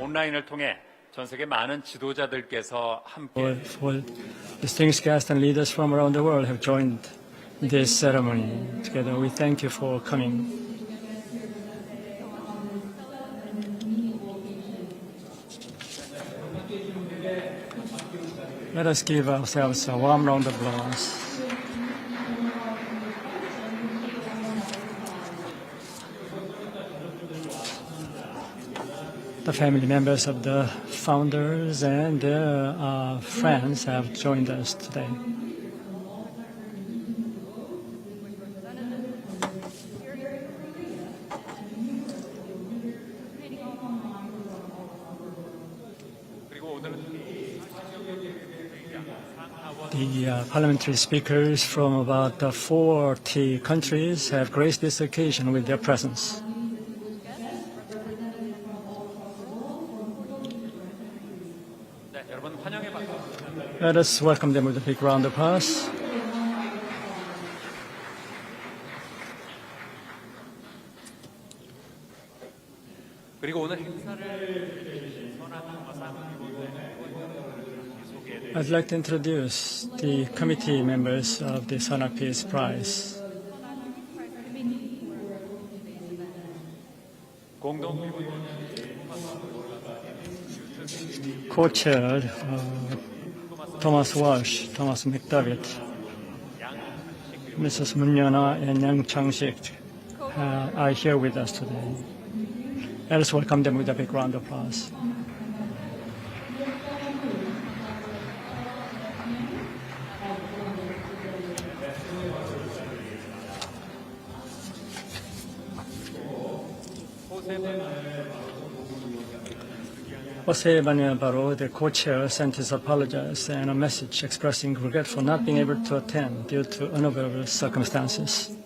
온라인을 통해 전 세계 많은 지도자들께서 함께 for distinguished guests and leaders from around the world have joined this ceremony together. We thank you for coming. Let us give ourselves a warm round of applause. The family members of the founders and their friends have joined us today. The parliamentary speakers from about 40 countries have graced this occasion with their presence. Let us welcome them with a big round of applause. I'd like to introduce the committee members of the Sunhak Peace Prize. Co-chaired Thomas Walsh, Thomas McDavid, Mrs. Munyana and Yang Chang-sik are here with us today. Let us welcome them with a big round of applause. Jose Baro, the co-chair, sent his apologies and a message expressing regret for not being able to attend due to unavoidable circumstances.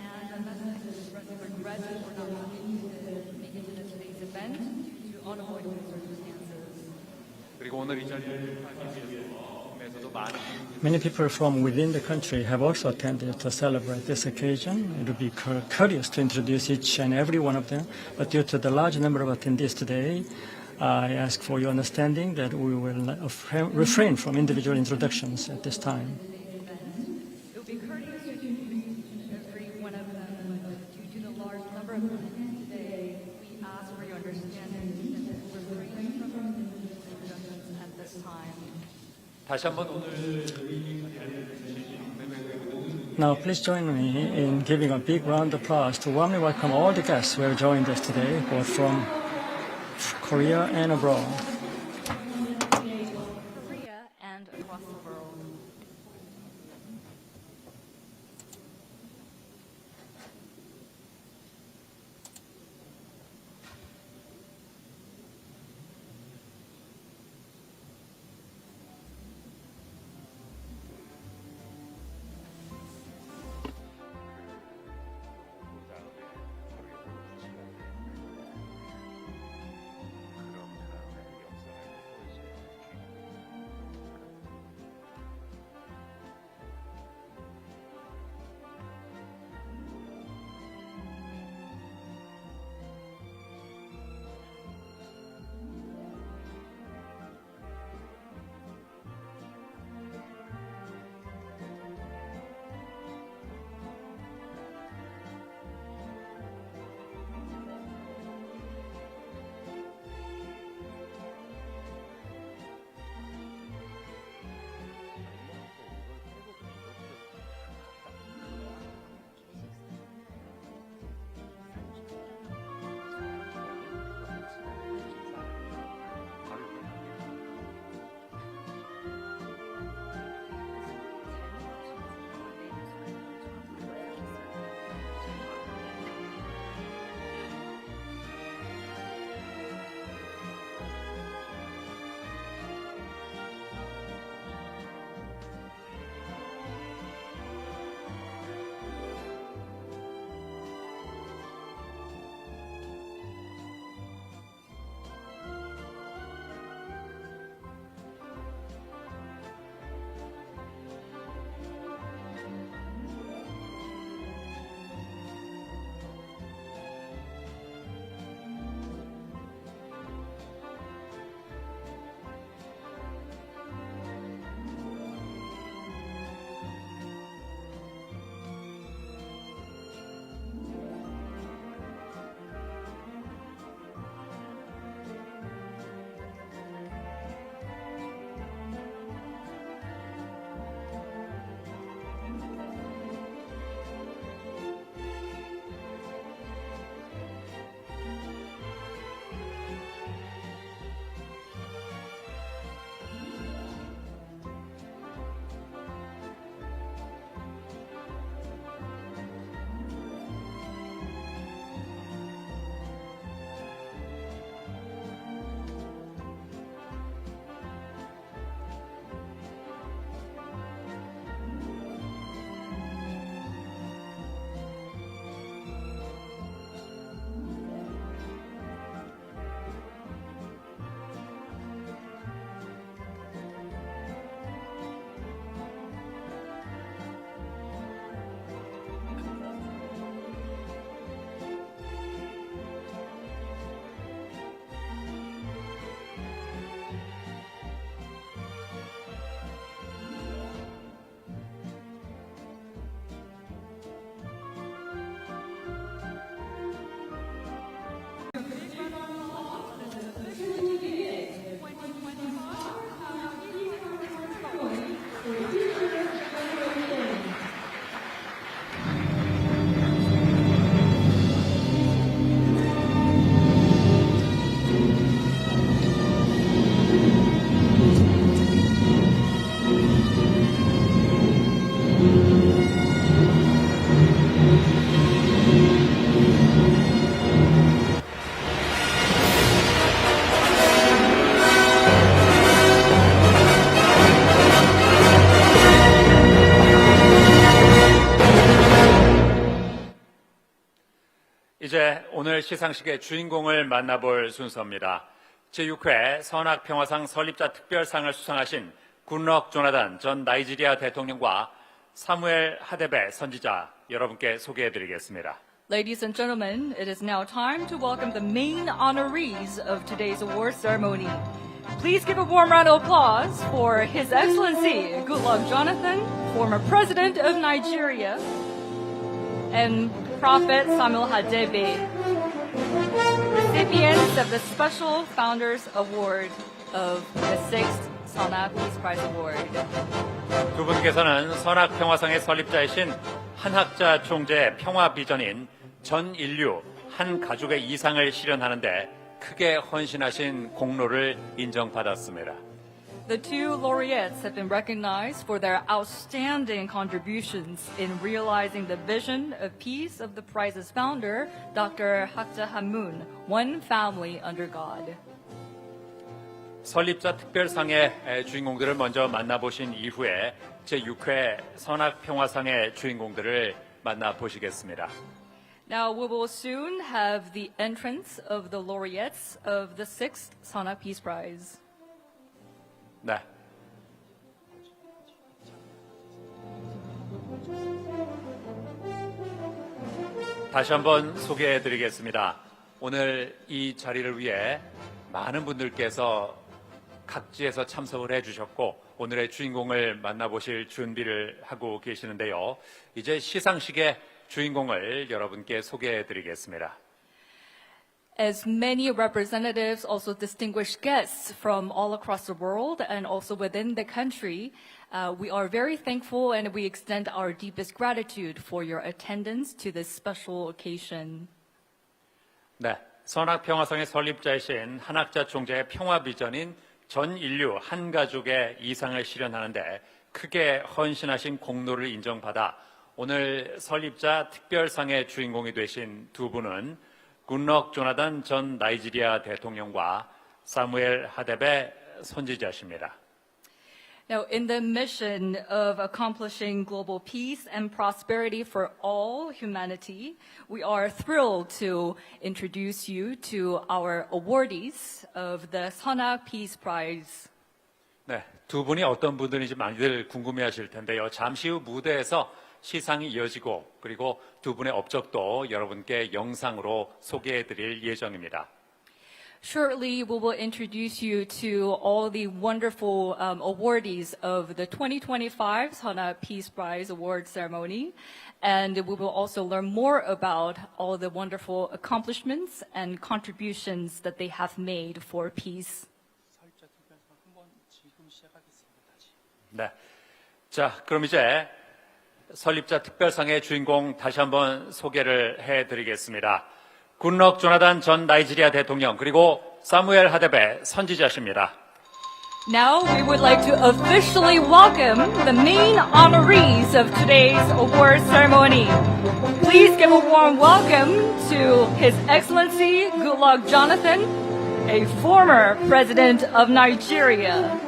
Many people from within the country have also attended to celebrate this occasion. It would be courteous to introduce each and every one of them, but due to the large number of attendees today, I ask for your understanding that we will refrain from individual introductions at this time. It would be courteous to introduce every one of them, but due to the large number of attendees today, we ask for your understanding that we're refraining from introductions at this time. Now, please join me in giving a big round of applause to warmly welcome all the guests who have joined us today, both from Korea and abroad. Korea and across the world. 이제 오늘 시상식의 주인공을 만나볼 순서입니다. 제6회 선학평화상 설립자 특별상을 수상하신 굿럭 조나단 전 나이지리아 대통령과 사무엘 하데베 선지자 여러분께 소개해드리겠습니다. Ladies and gentlemen, it is now time to welcome the main honorees of today's award ceremony. Please give a warm round of applause for His Excellency Goodluck Jonathan, former President of Nigeria, and Prophet Samuel Hadebe, recipients of the Special Founders Award of the 6th Sunhak Peace Prize Award. 두 분께서는 선학평화상의 설립자이신 한학자 총재의 평화 비전인 전 인류 한 가족의 이상을 실현하는 데 크게 헌신하신 공로를 인정받았습니다. The two laureates have been recognized for their outstanding contributions in realizing the vision of peace of the prize's founder, Dr. Hakja Hamun, One Family Under God. 설립자 특별상의 주인공들을 먼저 만나보신 이후에 제6회 선학평화상의 주인공들을 만나보시겠습니다. Now we will soon have the entrance of the laureates of the 6th Sunhak Peace Prize. 네. 다시 한번 소개해드리겠습니다. 오늘 이 자리를 위해 많은 분들께서 각지에서 참석을 해주셨고 오늘의 주인공을 만나보실 준비를 하고 계시는데요. 이제 시상식의 주인공을 여러분께 소개해드리겠습니다. As many representatives, also distinguished guests from all across the world and also within the country, we are very thankful and we extend our deepest gratitude for your attendance to this special occasion. 네, 선학평화상의 설립자이신 한학자 총재의 평화 비전인 전 인류 한 가족의 이상을 실현하는 데 크게 헌신하신 공로를 인정받아 오늘 설립자 특별상의 주인공이 되신 두 분은 굿럭 조나단 전 나이지리아 대통령과 사무엘 하데베 선지자십니다. Now, in the mission of accomplishing global peace and prosperity for all humanity, we are thrilled to introduce you to our awardees of the Sunhak Peace Prize. 네, 두 분이 어떤 분들인지 많이들 궁금해하실 텐데요. 잠시 후 무대에서 시상이 이어지고 그리고 두 분의 업적도 여러분께 영상으로 소개해드릴 예정입니다. Shortly, we will introduce you to all the wonderful awardees of the 2025 Sunhak Peace Prize Award Ceremony, and we will also learn more about all the wonderful accomplishments and contributions that they have made for peace. 네, 자, 그럼 이제 설립자 특별상의 주인공 다시 한번 소개를 해드리겠습니다. 굿럭 조나단 전 나이지리아 대통령 그리고 사무엘 하데베 선지자십니다. Now we would like to officially welcome the main honorees of today's award ceremony. Please give a warm welcome to His Excellency Goodluck Jonathan, a former president of Nigeria,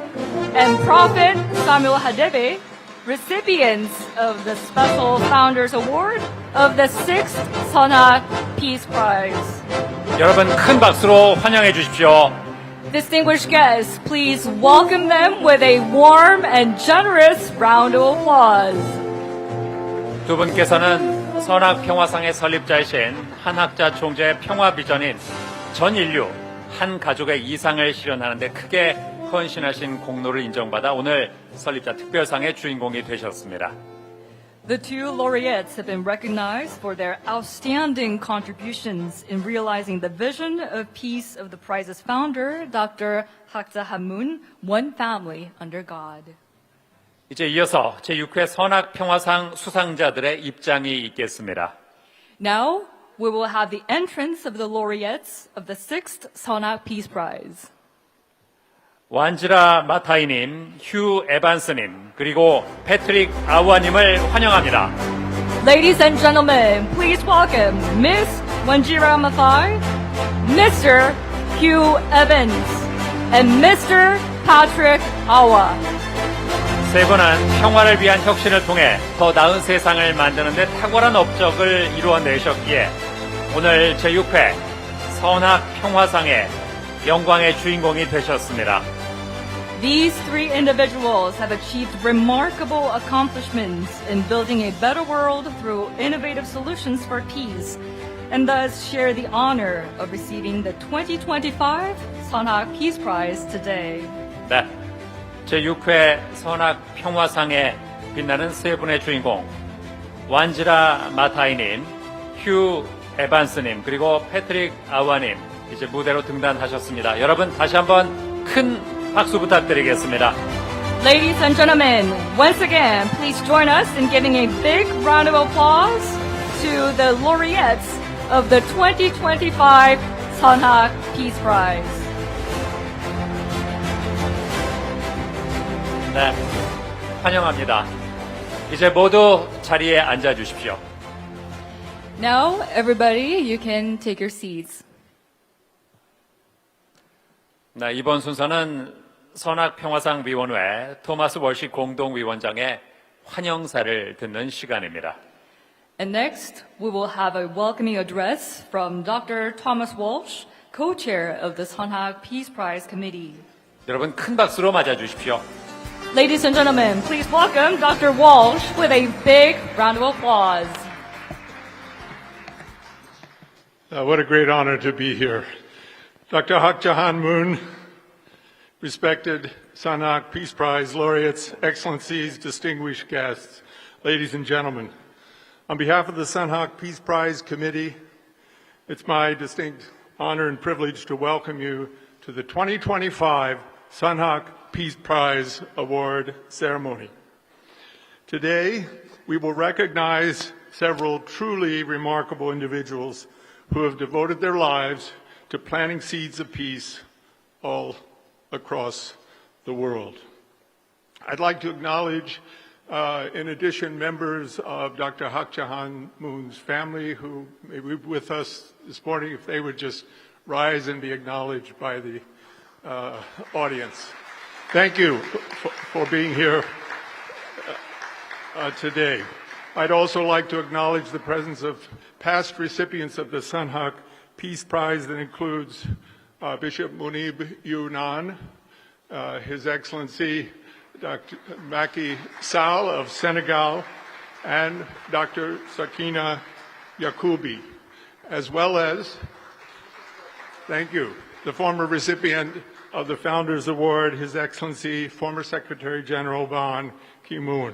and Prophet Samuel Hadebe, recipients of the Special Founders Award of the 6th Sunhak Peace Prize. 여러분 큰 박수로 환영해 주십시오. Distinguished guests, please welcome them with a warm and generous round of applause. 두 분께서는 선학평화상의 설립자이신 한학자 총재의 평화 비전인 전 인류 한 가족의 이상을 실현하는 데 크게 헌신하신 공로를 인정받아 오늘 설립자 특별상의 주인공이 되셨습니다. The two laureates have been recognized for their outstanding contributions in realizing the vision of peace of the prize's founder, Dr. Hakja Hamun, One Family Under God. 이제 이어서 제6회 선학평화상 수상자들의 입장이 있겠습니다. Now, we will have the entrance of the laureates of the 6th Sunhak Peace Prize. 완지라 마타이님, 휴 에반스님, 그리고 패트릭 아우아님을 환영합니다. Ladies and gentlemen, please welcome Miss Wanjira Mathai, Mr. Hugh Evans, and Mr. Patrick Awuah. 세 분은 평화를 위한 혁신을 통해 더 나은 세상을 만드는 데 탁월한 업적을 이루어내셨기에 오늘 제6회 선학 평화상의 영광의 주인공이 되셨습니다. These three individuals have achieved remarkable accomplishments in building a better world through innovative solutions for peace, and thus share the honor of receiving the 2025 Sunhak Peace Prize today. 네, 제6회 선학 평화상에 빛나는 세 분의 주인공 완지라 마타이님, 휴 에반스님, 그리고 패트릭 아와님 이제 무대로 등단하셨습니다. 여러분 다시 한번 큰 박수 부탁드리겠습니다. Ladies and gentlemen, once again, please join us in giving a big round of applause to the laureates of the 2025 Sunhak Peace Prize. 네, 환영합니다. 이제 모두 자리에 앉아 주십시오. Now, everybody, you can take your seats. 네, 이번 순서는 선학평화상위원회 토마스 월시 공동위원장의 환영사를 듣는 시간입니다. And next, we will have a welcoming address from Dr. Thomas Walsh, co-chair of the Sunhak Peace Prize Committee. 여러분 큰 박수로 맞아 주십시오. Ladies and gentlemen, please welcome Dr. Walsh with a big round of applause. What a great honor to be here. Dr. Hak Jahan Moon, respected Sunhak Peace Prize laureates, excellencies, distinguished guests, ladies and gentlemen. On behalf of the Sunhak Peace Prize Committee, it's my distinct honor and privilege to welcome you to the 2025 Sunhak Peace Prize Award ceremony. Today, we will recognize several truly remarkable individuals who have devoted their lives to planting seeds of peace all across the world. I'd like to acknowledge, in addition, members of Dr. Hak Jahan Moon's family who may be with us this morning, if they would just rise and be acknowledged by the audience. Thank you for being here today. I'd also like to acknowledge the presence of past recipients of the Sunhak Peace Prize that includes Bishop Munib Yunan, His Excellency Dr. Macky Sall of Senegal, and Dr. Sakina Yacoubi, as well as, thank you, the former recipient of the Founders Award, His Excellency former Secretary General Ban Ki-moon.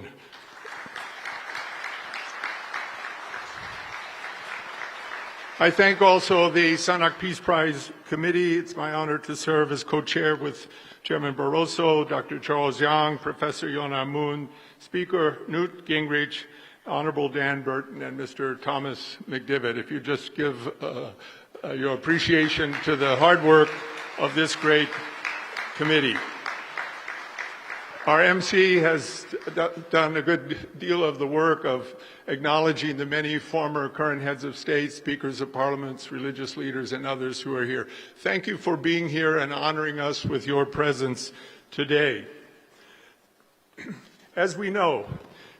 I thank also the Sunhak Peace Prize Committee. It's my honor to serve as co-chair with Chairman Barroso, Dr. Charles Yang, Professor Yona Moon, Speaker Newt Gingrich, Honorable Dan Burton, and Mr. Thomas McDivitt. If you just give your appreciation to the hard work of this great committee. Our MC has done a good deal of the work of acknowledging the many former current heads of state, speakers of parliaments, religious leaders, and others who are here. Thank you for being here and honoring us with your presence today. As we know,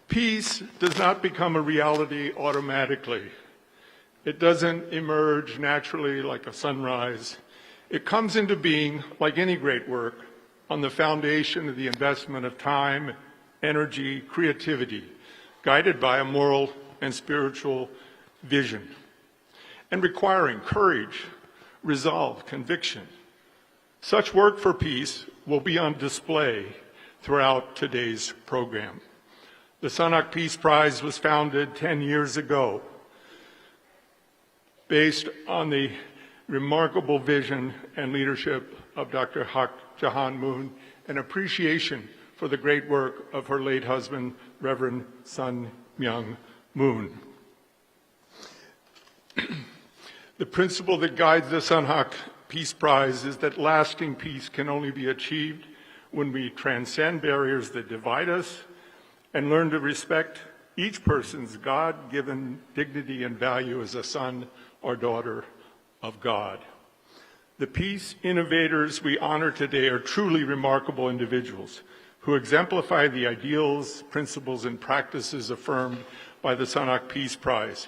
peace does not become a reality automatically. It doesn't emerge naturally like a sunrise. It comes into being, like any great work, on the foundation of the investment of time, energy, creativity, guided by a moral and spiritual vision, and requiring courage, resolve, conviction. Such work for peace will be on display throughout today's program. The Sunhak Peace Prize was founded 10 years ago based on the remarkable vision and leadership of Dr. Hak Jahan Moon, and appreciation for the great work of her late husband, Reverend Sun Myung Moon. The principle that guides the Sunhak Peace Prize is that lasting peace can only be achieved when we transcend barriers that divide us and learn to respect each person's God-given dignity and value as a son or daughter of God. The peace innovators we honor today are truly remarkable individuals who exemplify the ideals, principles, and practices affirmed by the Sunhak Peace Prize.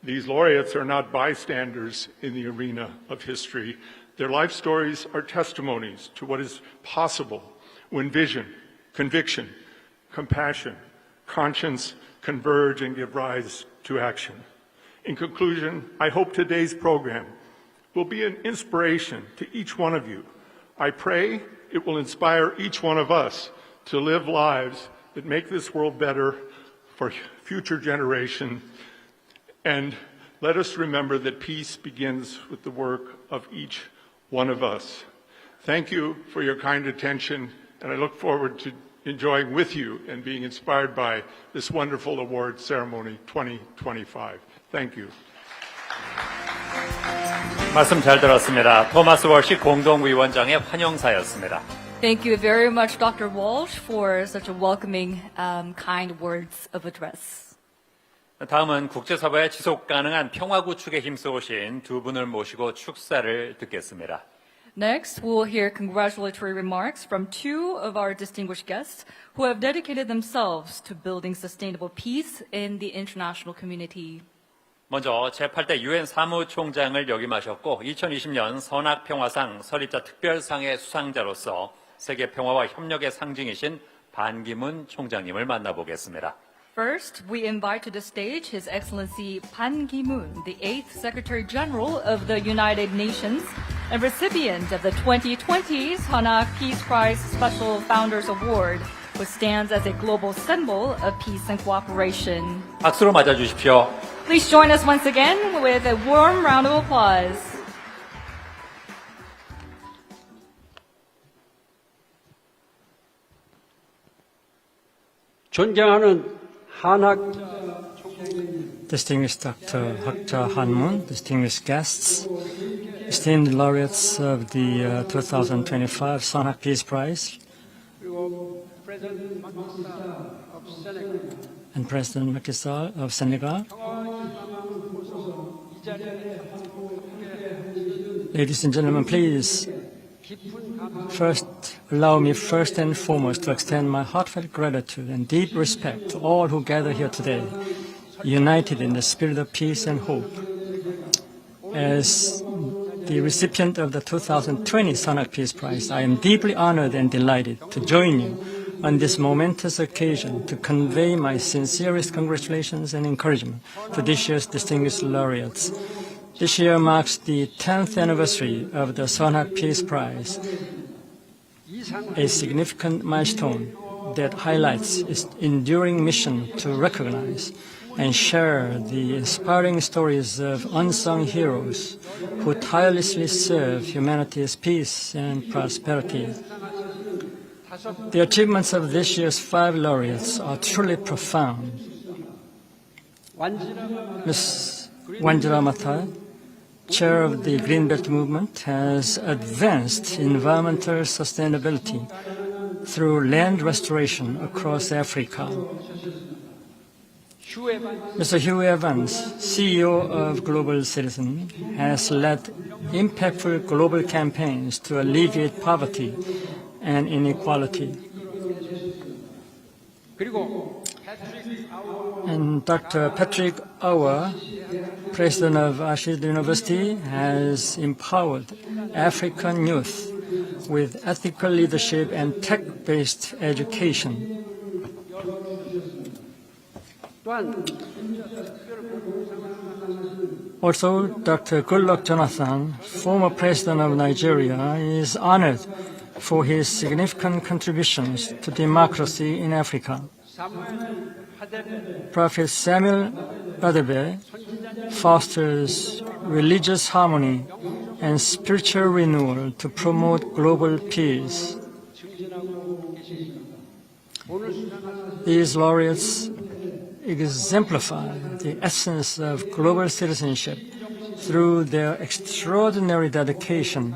These laureates are not bystanders in the arena of history. Their life stories are testimonies to what is possible when vision, conviction, compassion, conscience converge and give rise to action. In conclusion, I hope today's program will be an inspiration to each one of you. I pray it will inspire each one of us to live lives that make this world better for future generations. And let us remember that peace begins with the work of each one of us. Thank you for your kind attention, and I look forward to enjoying with you and being inspired by this wonderful award ceremony 2025. Thank you. 말씀 잘 들었습니다. 토마스 월시 공동위원장의 환영사였습니다. Thank you very much, Dr. Walsh, for such a welcoming, kind words of address. 다음은 국제사회의 지속 가능한 평화 구축에 힘써오신 두 분을 모시고 축사를 듣겠습니다. Next, we will hear congratulatory remarks from two of our distinguished guests who have dedicated themselves to building sustainable peace in the international community. 먼저 제8대 유엔 사무총장을 역임하셨고 2020년 선악평화상 설립자 특별상의 수상자로서 세계 평화와 협력의 상징이신 반기문 총장님을 만나보겠습니다. First, we invite to the stage His Excellency Ban Ki-moon, the 8th Secretary General of the United Nations and recipient of the 2020 Sunhak Peace Prize Special Founders Award, who stands as a global symbol of peace and cooperation. 박수로 맞아주십시오. Please join us once again with a warm round of applause. 존경하는 한학 Distinguished Dr. Hak Ja-han Moon, distinguished guests, esteemed laureates of the 2025 Sunhak Peace Prize, 그리고 프레지던트 마키사 of Senegal, and President Macky Sall of Senegal. 이 자리에 Ladies and gentlemen, please 깊은 감사 first allow me first and foremost to extend my heartfelt gratitude and deep respect to all who gather here today, united in the spirit of peace and hope. As the recipient of the 2020 Sunhak Peace Prize, I am deeply honored and delighted to join you on this momentous occasion to convey my sincerest congratulations and encouragement to this year's distinguished laureates. This year marks the 10th anniversary of the Sunhak Peace Prize, a significant milestone that highlights its enduring mission to recognize and share the inspiring stories of unsung heroes who tirelessly serve humanity's peace and prosperity. The achievements of this year's 5 laureates are truly profound. Ms. Wanjira Mathai, chair of the Green Belt Movement, has advanced environmental sustainability through land restoration across Africa. Mr. Hugh Evans, CEO of Global Citizen, has led impactful global campaigns to alleviate poverty and inequality. 그리고 And Dr. Patrick Awuah, president of Ashid University, has empowered African youth with ethical leadership and tech-based education. 또한 Also, Dr. Goodluck Jonathan, former president of Nigeria, is honored for his significant contributions to democracy in Africa. Prophet Samuel Adebe fosters religious harmony and spiritual renewal to promote global peace. These laureates exemplify the essence of global citizenship through their extraordinary dedication.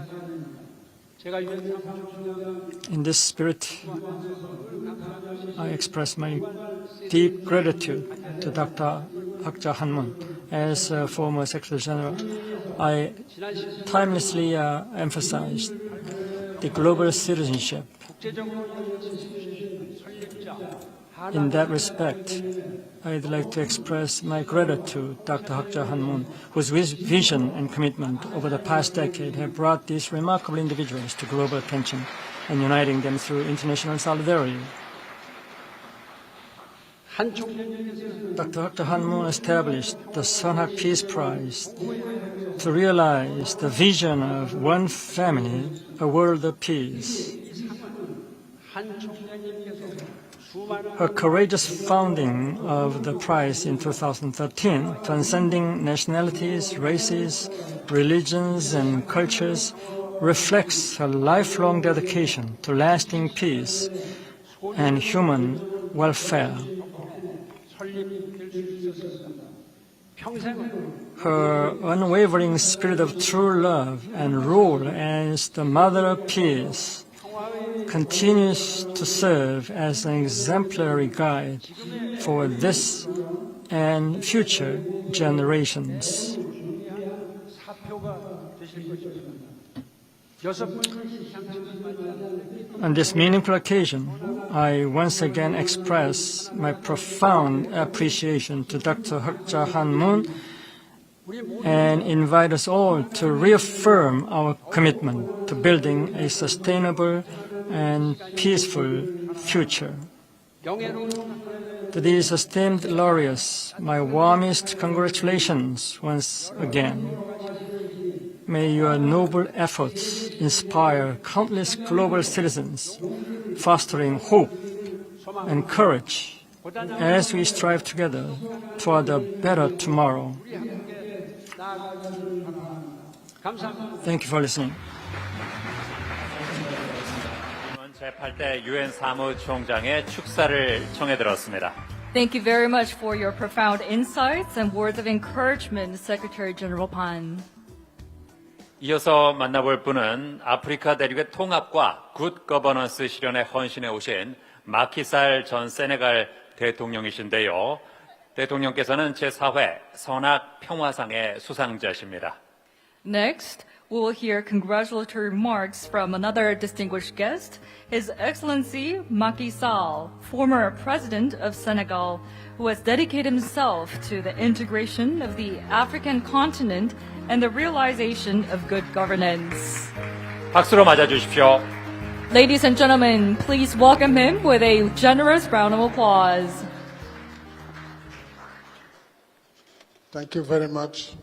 In this spirit, I express my deep gratitude to Dr. Hak Ja-han Moon. As former Secretary General, I timelessly emphasized the global citizenship In that respect, I'd like to express my gratitude to Dr. Hak Ja-han Moon, whose vision and commitment over the past decade have brought these remarkable individuals to global attention and uniting them through international solidarity. 한 총장님께서는 Dr. Hak Ja-han Moon established the Sunhak Peace Prize to realize the vision of one family, a world of peace. 한 총장님께서 수많은 Her courageous founding of the prize in 2013, transcending nationalities, races, religions, and cultures, reflects her lifelong dedication to lasting peace and human welfare. 설립될 수 있었습니다. 평생을 Her unwavering spirit of true love and rule as the mother of peace continues to serve as an exemplary guide for this and future generations. 사표가 되실 것입니다. 여섯 번째 향수를 맞이하는 On this meaningful occasion, I once again express my profound appreciation to Dr. Hak Ja-han Moon and invite us all to reaffirm our commitment to building a sustainable and peaceful future. 영예로운 To these esteemed laureates, my warmest congratulations once again. May your noble efforts inspire countless global citizens, fostering hope and courage as we strive together toward a better tomorrow. 감사합니다. Thank you for listening. 제8대 유엔 사무총장의 축사를 청해 들었습니다. Thank you very much for your profound insights and words of encouragement, Secretary General Pan. 이어서 만나볼 분은 아프리카 대륙의 통합과 굿 거버넌스 실현에 헌신해 오신 마키살 전 세네갈 대통령이신데요. 대통령께서는 제4회 선악 평화상의 수상자십니다. Next, we will hear congratulatory remarks from another distinguished guest, His Excellency Macky Sall, former President of Senegal, who has dedicated himself to the integration of the African continent and the realization of good governance. 박수로 맞아주십시오. Ladies and gentlemen, please welcome him with a generous round of applause. Thank you very much.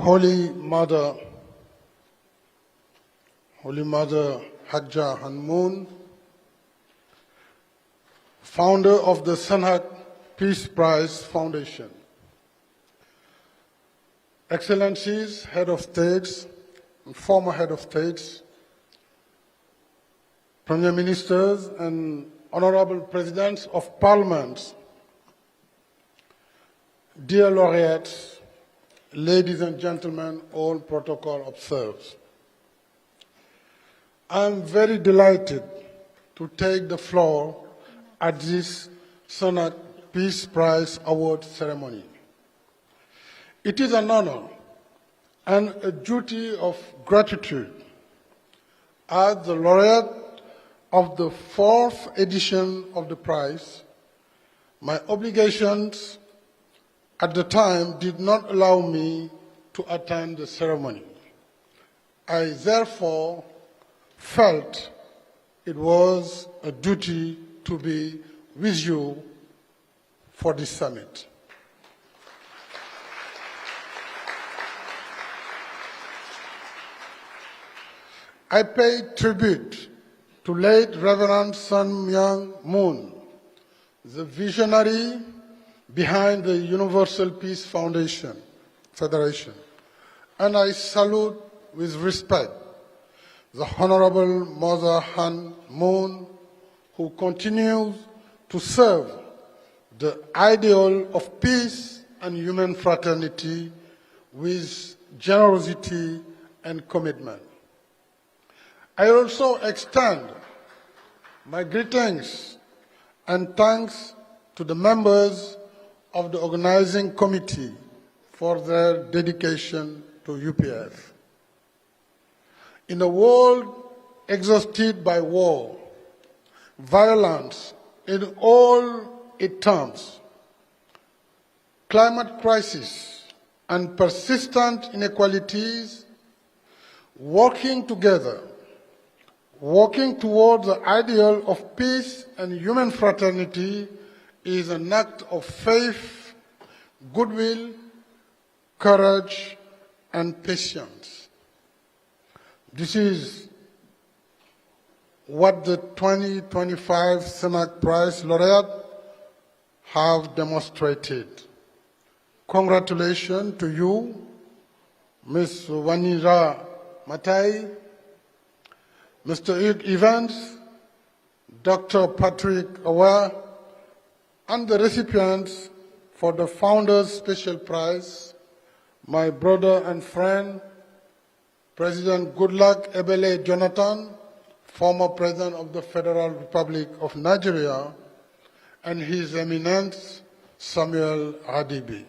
Holy Mother Hak Ja-han Moon, founder of the Sunhak Peace Prize Foundation. Excellencies, head of states, and former head of states, premier ministers, and honorable presidents of parliaments, dear laureates, ladies and gentlemen, all protocol observed. I am very delighted to take the floor at this Sunhak Peace Prize Award ceremony. It is an honor and a duty of gratitude. As the laureate of the 4th edition of the prize, my obligations at the time did not allow me to attend the ceremony. I therefore felt it was a duty to be with you for this summit. I paid tribute to late Reverend Sun Myung Moon, the visionary behind the Universal Peace Federation, and I salute with respect the Honorable Mother Han Moon, who continues to serve the ideal of peace and human fraternity with generosity and commitment. I also extend My greetings and thanks to the members of the organizing committee for their dedication to UPF. In a world exhausted by war, violence in all its terms, climate crisis and persistent inequalities, working together, working towards the ideal of peace and human fraternity is an act of faith, goodwill, courage, and patience. This is what the 2025 Sunhak Prize laureate have demonstrated. Congratulations to you, Ms. Wanjira Mathai, Mr. Hugh Evans, Dr. Patrick Awuah, and the recipients for the Founders Special Prize, my brother and friend, President Goodluck Ebele Jonathan, former President of the Federal Republic of Nigeria, and His Eminence Samuel Hadibi.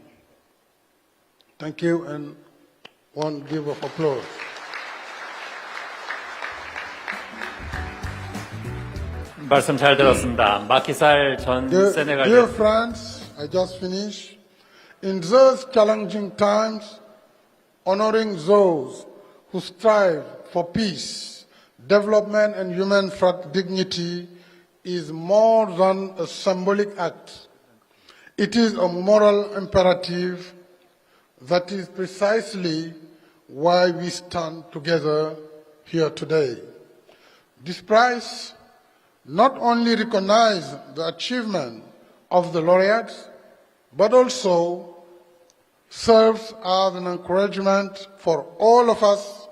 Thank you, and one give of applause. 말씀 잘 들었습니다. 마키살 전 세네갈 Dear friends, I just finished. In those challenging times, honoring those who strive for peace, development, and human dignity is more than a symbolic act. It is a moral imperative that is precisely why we stand together here today. This prize not only recognizes the achievement of the laureates, but also serves as an encouragement for all of us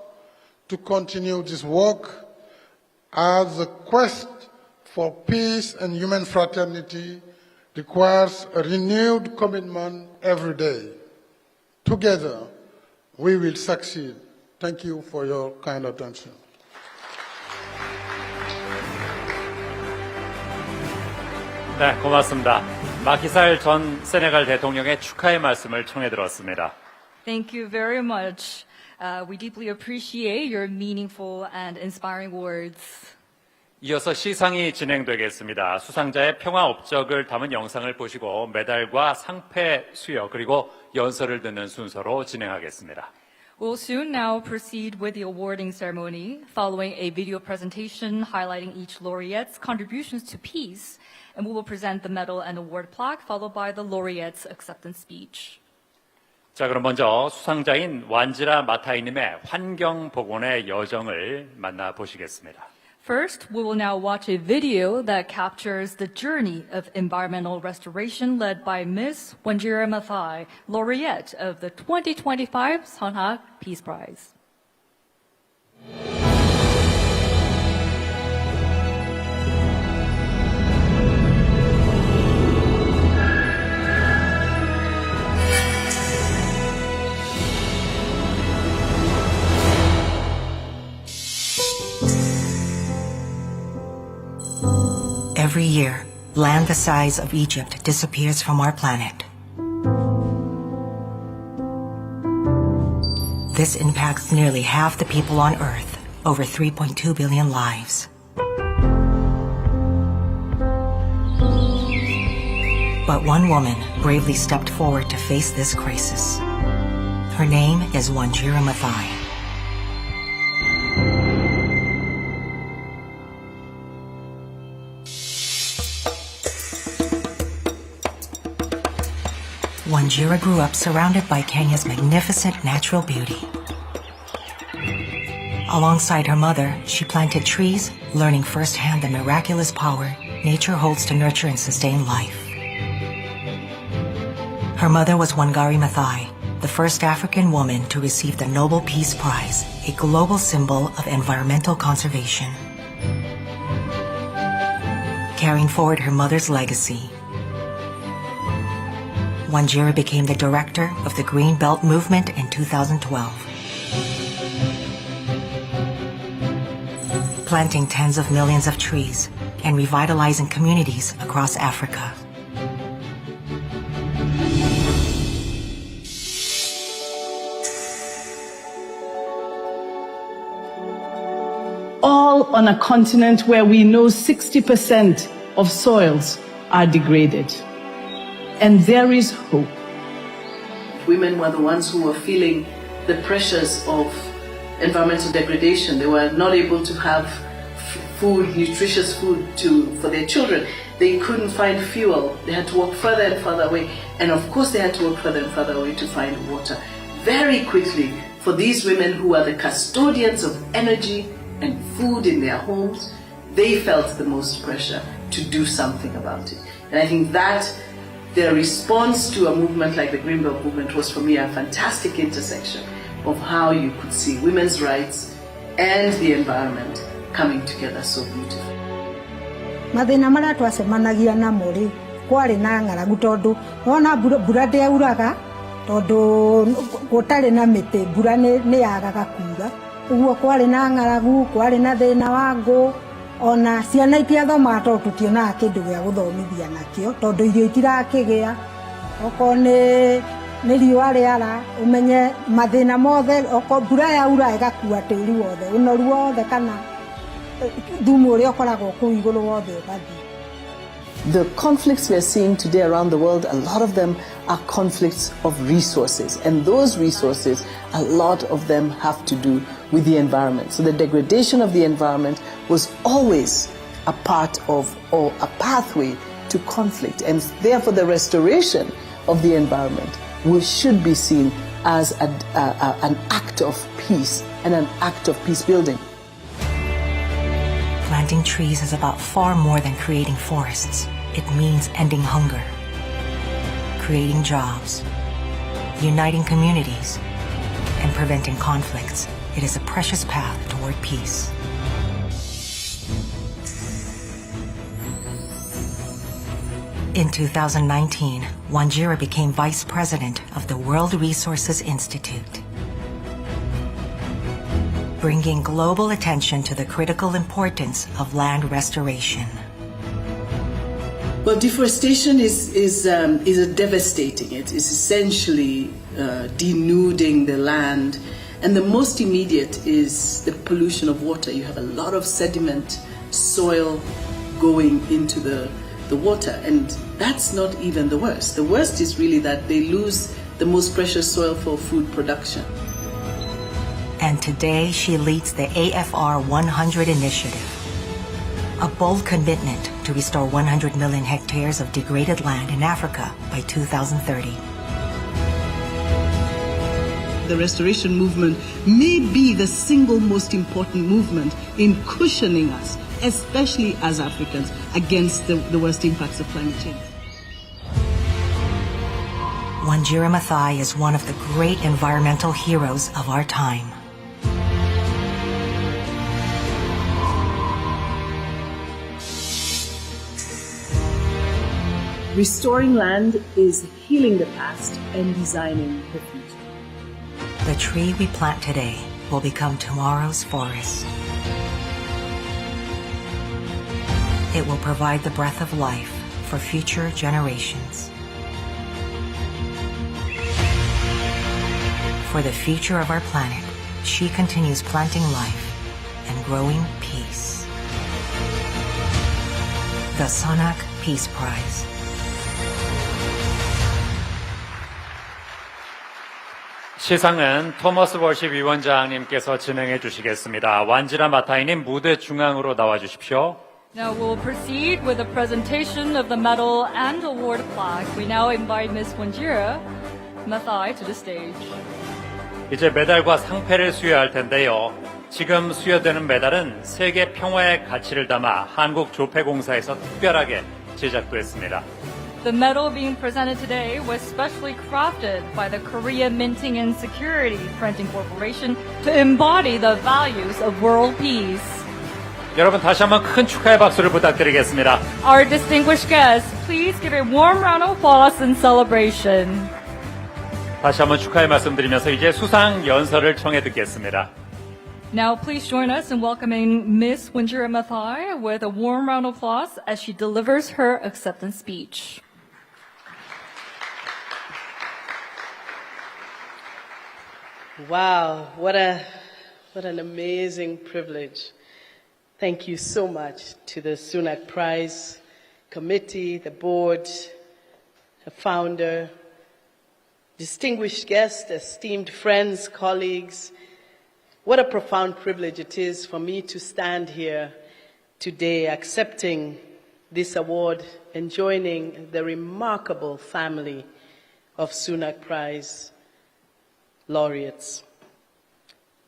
to continue this work as the quest for peace and human fraternity requires a renewed commitment every day. Together, we will succeed. Thank you for your kind attention. 네, 고맙습니다. 마키살 전 세네갈 대통령의 축하의 말씀을 청해 들었습니다. Thank you very much. We deeply appreciate your meaningful and inspiring words. 이어서 시상이 진행되겠습니다. 수상자의 평화 업적을 담은 영상을 보시고 메달과 상패 수여 그리고 연설을 듣는 순서로 진행하겠습니다. We'll soon now proceed with the awarding ceremony, following a video presentation highlighting each laureate's contributions to peace, and we will present the medal and award plaque, followed by the laureate's acceptance speech. 자, 그럼 먼저 수상자인 완지라 마타이님의 환경 복원의 여정을 만나보시겠습니다. First, we will now watch a video that captures the journey of environmental restoration led by Ms. Wanjira Mathai, laureate of the 2025 Sunhak Peace Prize. Every year, land the size of Egypt disappears from our planet. This impacts nearly half the people on Earth, over 3.2 billion lives. But one woman bravely stepped forward to face this crisis. Her name is Wanjira Mathai. Wanjira grew up surrounded by Kenya's magnificent natural beauty. Alongside her mother, she planted trees, learning firsthand the miraculous power nature holds to nurture and sustain life. Her mother was Wanjira Mathai, the first African woman to receive the Nobel Peace Prize, a global symbol of environmental conservation. Carrying forward her mother's legacy, Wanjira became the director of the Green Belt Movement in 2012. Planting tens of millions of trees and revitalizing communities across Africa. All on a continent where we know 60% of soils are degraded. And there is hope. Women were the ones who were feeling the pressures of environmental degradation. They were not able to have food, nutritious food for their children. They couldn't find fuel. They had to walk further and further away. And of course they had to walk further and further away to find water. Very quickly, for these women who are the custodians of energy and food in their homes, they felt the most pressure to do something about it. And I think that their response to a movement like the Green Belt movement was for me a fantastic intersection of how you could see women's rights and the environment coming together so beautifully. Mathina maria twacemanagia namo ri kwari na ng'aragu tondu wona mbura ndĩauraga tondu gũtarĩ na mĩtĩ mbura nĩ yagaga kuura ũguo kwari na ng'aragu kwari na thĩna wa ngũ ona ciana itiathomaga tondu tũtionaga kĩndũ gĩa gũthomithia nakĩo tondu irio itirakĩgĩa okorwo nĩ riũa rĩara ũmenye mathĩna mothe okorwo mbura yaura ĩgakua tĩri wothe ũnoru wothe kana thumu ũrĩa ũkoragwo kũu igũrũ wothe ũgathiĩ. The conflicts we are seeing today around the world, a lot of them are conflicts of resources. And those resources, a lot of them have to do with the environment. So the degradation of the environment was always a part of or a pathway to conflict. And therefore the restoration of the environment should be seen as an act of peace and an act of peace building. Planting trees is about far more than creating forests. It means ending hunger, creating jobs, uniting communities, and preventing conflicts. It is a precious path toward peace. In 2019, Wanjira became vice president of the World Resources Institute, bringing global attention to the critical importance of land restoration. Well, deforestation is devastating. It is essentially denuding the land. And the most immediate is the pollution of water. You have a lot of sediment, soil going into the water. And that's not even the worst. The worst is really that they lose the most precious soil for food production. And today she leads the AFR 100 initiative, a bold commitment to restore 100 million hectares of degraded land in Africa by 2030. The restoration movement may be the single most important movement in cushioning us, especially as Africans, against the worst impacts of climate change. Wanjira Mathai is one of the great environmental heroes of our time. Restoring land is healing the past and designing the future. The tree we plant today will become tomorrow's forest. It will provide the breath of life for future generations. For the future of our planet, she continues planting life and growing peace. The Sunhak Peace Prize. 시상은 토머스 월십 위원장님께서 진행해 주시겠습니다. 완지라 마타이님 무대 중앙으로 나와 주십시오. Now we'll proceed with the presentation of the medal and award plaque. We now invite Ms. Wanjira Mathai to the stage. 이제 메달과 상패를 수여할 텐데요. 지금 수여되는 메달은 세계 평화의 가치를 담아 한국조폐공사에서 특별하게 제작됐습니다. The medal being presented today was specially crafted by the Korea Minting and Security Printing Corporation to embody the values of world peace. 여러분 다시 한번 큰 축하의 박수를 부탁드리겠습니다. Our distinguished guests, please give a warm round of applause in celebration. 다시 한번 축하의 말씀드리면서 이제 수상 연설을 청해 듣겠습니다. Now, please join us in welcoming Miss Wanjira Mathai with a warm round of applause as she delivers her acceptance speech. Wow, what an amazing privilege. Thank you so much to the Sunhak Prize Committee, the board, the founder, distinguished guests, esteemed friends, colleagues. What a profound privilege it is for me to stand here today accepting this award and joining the remarkable family of Sunhak Prize laureates.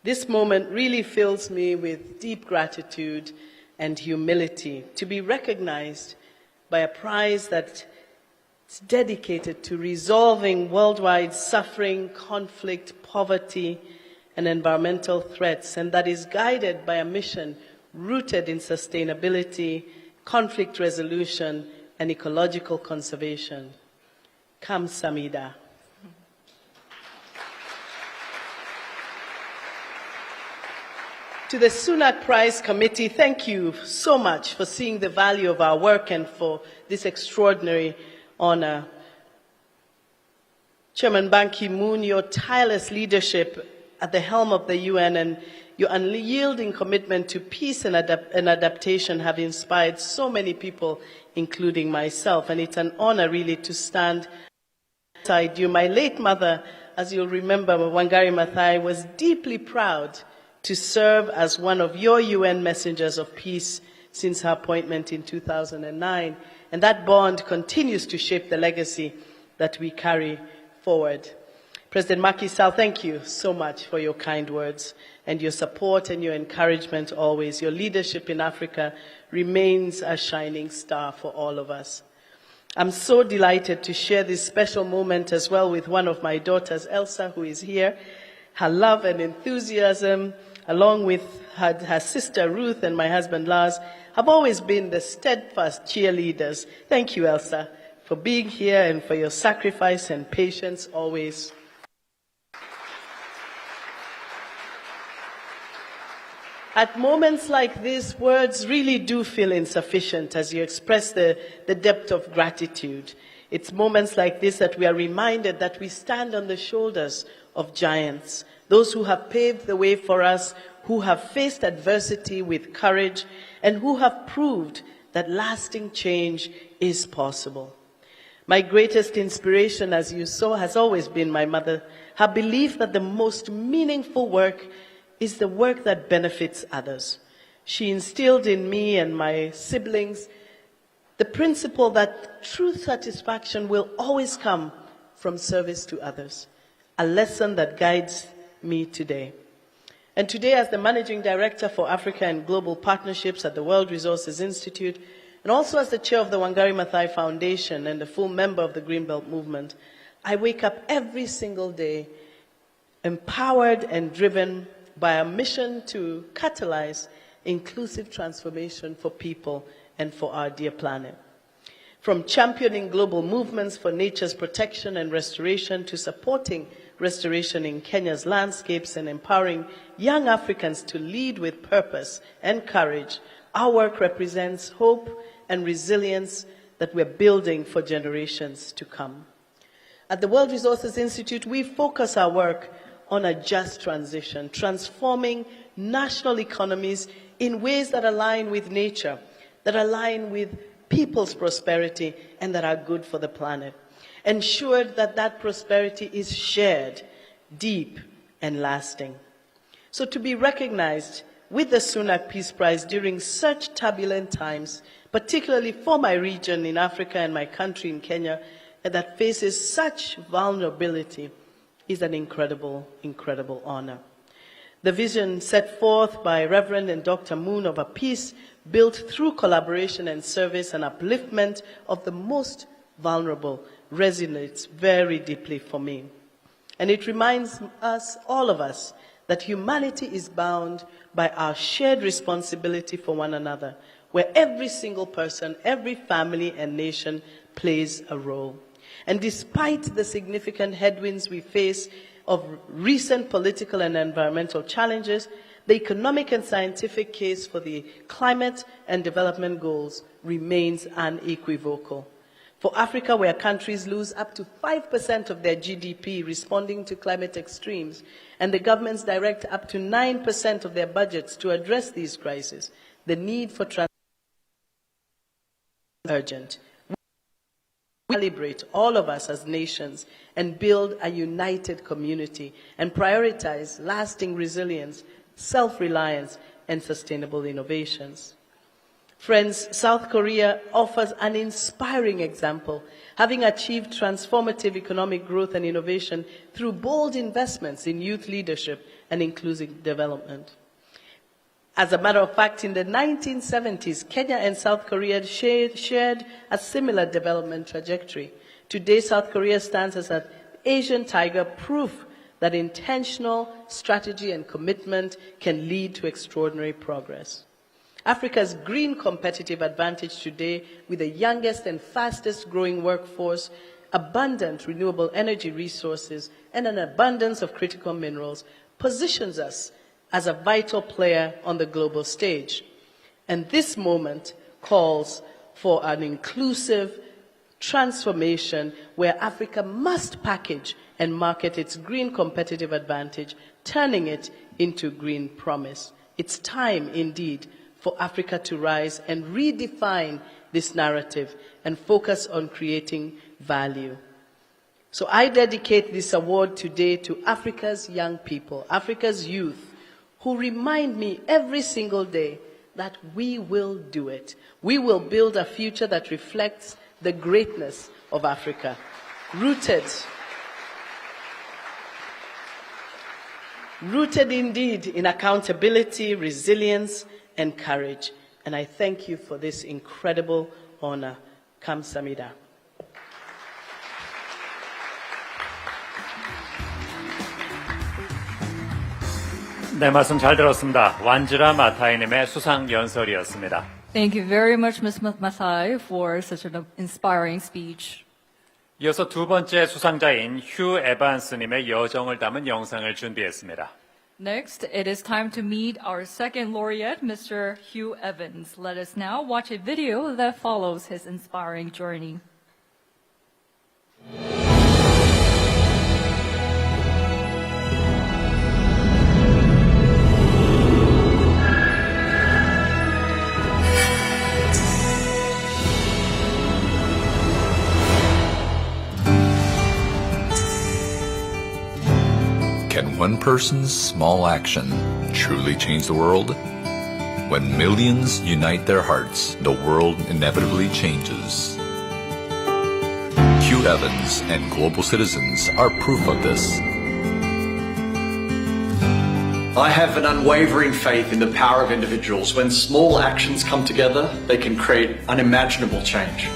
This moment really fills me with deep gratitude and humility to be recognized by a prize that's dedicated to resolving worldwide suffering, conflict, poverty, and environmental threats, and that is guided by a mission rooted in sustainability, conflict resolution, and ecological conservation. Kamsamida. To the Sunhak Prize Committee, thank you so much for seeing the value of our work and for this extraordinary honor. Chairman Ban Ki-moon, your tireless leadership at the helm of the UN and your unyielding commitment to peace and adaptation have inspired so many people, including myself. And it's an honor really to stand beside you. My late mother, as you'll remember, Wanjira Mathai, was deeply proud to serve as one of your UN messengers of peace since her appointment in 2009. And that bond continues to shape the legacy that we carry forward. President Macky Sall, thank you so much for your kind words and your support and your encouragement always. Your leadership in Africa remains a shining star for all of us. I'm so delighted to share this special moment as well with one of my daughters, Elsa, who is here. Her love and enthusiasm, along with her sister Ruth and my husband Lars, have always been the steadfast cheerleaders. Thank you, Elsa, for being here and for your sacrifice and patience always. At moments like this, words really do feel insufficient as you express the depth of gratitude. It's moments like this that we are reminded that we stand on the shoulders of giants, those who have paved the way for us, who have faced adversity with courage, and who have proved that lasting change is possible. My greatest inspiration, as you saw, has always been my mother, her belief that the most meaningful work is the work that benefits others. She instilled in me and my siblings the principle that true satisfaction will always come from service to others, a lesson that guides me today. And today, as the Managing Director for Africa and Global Partnerships at the World Resources Institute, and also as the chair of the Wanjira Mathai Foundation and a full member of the Greenbelt Movement, I wake up every single day empowered and driven by a mission to catalyze inclusive transformation for people and for our dear planet. From championing global movements for nature's protection and restoration to supporting restoration in Kenya's landscapes and empowering young Africans to lead with purpose and courage, our work represents hope and resilience that we're building for generations to come. At the World Resources Institute, we focus our work on a just transition, transforming national economies in ways that align with nature, that align with people's prosperity, and that are good for the planet. Ensured that that prosperity is shared, deep, and lasting. So to be recognized with the Sunhak Peace Prize during such turbulent times, particularly for my region in Africa and my country in Kenya, that faces such vulnerability, is an incredible, incredible honor. The vision set forth by Reverend and Dr. Moon of a peace built through collaboration and service and upliftment of the most vulnerable resonates very deeply for me. And it reminds us, all of us, that humanity is bound by our shared responsibility for one another, where every single person, every family and nation plays a role. And despite the significant headwinds we face of recent political and environmental challenges, the economic and scientific case for the climate and development goals remains unequivocal. For Africa, where countries lose up to 5% of their GDP responding to climate extremes, and the governments direct up to 9% of their budgets to address these crises, the need for transformation is urgent. We calibrate all of us as nations and build a united community and prioritize lasting resilience, self-reliance, and sustainable innovations. Friends, South Korea offers an inspiring example, having achieved transformative economic growth and innovation through bold investments in youth leadership and inclusive development. As a matter of fact, in the 1970s, Kenya and South Korea shared a similar development trajectory. Today, South Korea stands as an Asian tiger, proof that intentional strategy and commitment can lead to extraordinary progress. Africa's green competitive advantage today, with the youngest and fastest growing workforce, abundant renewable energy resources, and an abundance of critical minerals, positions us as a vital player on the global stage. And this moment calls for an inclusive transformation where Africa must package and market its green competitive advantage, turning it into green promise. It's time, indeed, for Africa to rise and redefine this narrative and focus on creating value. So I dedicate this award today to Africa's young people, Africa's youth, who remind me every single day that we will do it. We will build a future that reflects the greatness of Africa, rooted indeed in accountability, resilience, and courage. And I thank you for this incredible honor. 감사합니다. 네, 말씀 잘 들었습니다. 완지라 마타이님의 수상 연설이었습니다. Thank you very much, Ms. Mathai, for such an inspiring speech. 이어서 두 번째 수상자인 휴 에반스님의 여정을 담은 영상을 준비했습니다. Next, it is time to meet our second laureate, Mr. Hugh Evans. Let us now watch a video that follows his inspiring journey. Can one person's small action truly change the world? When millions unite their hearts, the world inevitably changes. Hugh Evans and global citizens are proof of this. I have an unwavering faith in the power of individuals. When small actions come together, they can create unimaginable change.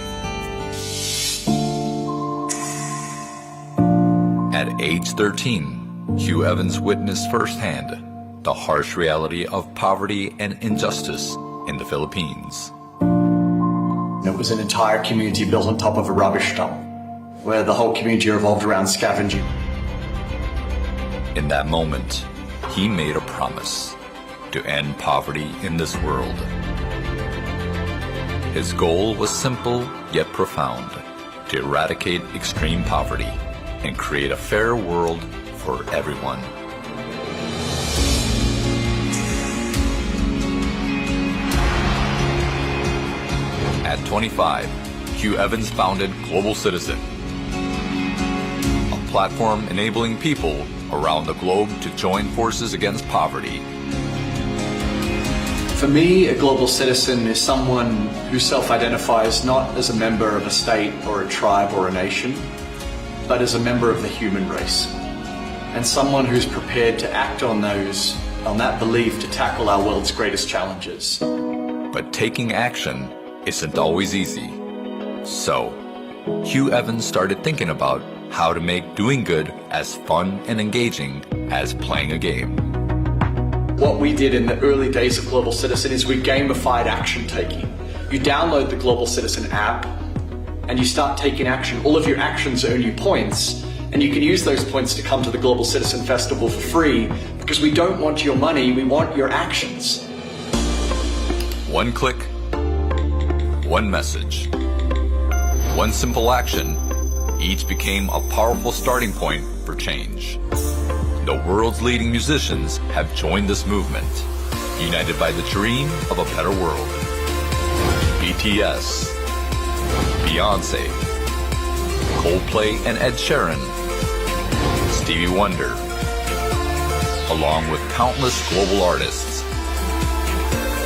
At age 13, Hugh Evans witnessed firsthand the harsh reality of poverty and injustice in the Philippines. It was an entire community built on top of a rubbish dump, where the whole community revolved around scavenging. In that moment, he made a promise to end poverty in this world. His goal was simple yet profound: to eradicate extreme poverty and create a fair world for everyone. At 25, Hugh Evans founded Global Citizen, a platform enabling people around the globe to join forces against poverty. For me, a global citizen is someone who self-identifies not as a member of a state or a tribe or a nation, but as a member of the human race, and someone who's prepared to act on that belief to tackle our world's greatest challenges. But taking action isn't always easy. So, Hugh Evans started thinking about how to make doing good as fun and engaging as playing a game. What we did in the early days of Global Citizen is we gamified action taking. You download the Global Citizen app and you start taking action. All of your actions earn you points, And you can use those points to come to the Global Citizen Festival for free, because we don't want your money, we want your actions. One click, one message, one simple action, each became a powerful starting point for change. The world's leading musicians have joined this movement, united by the dream of a better world. BTS, Beyonce, Coldplay and Ed Sheeran, Stevie Wonder, along with countless global artists.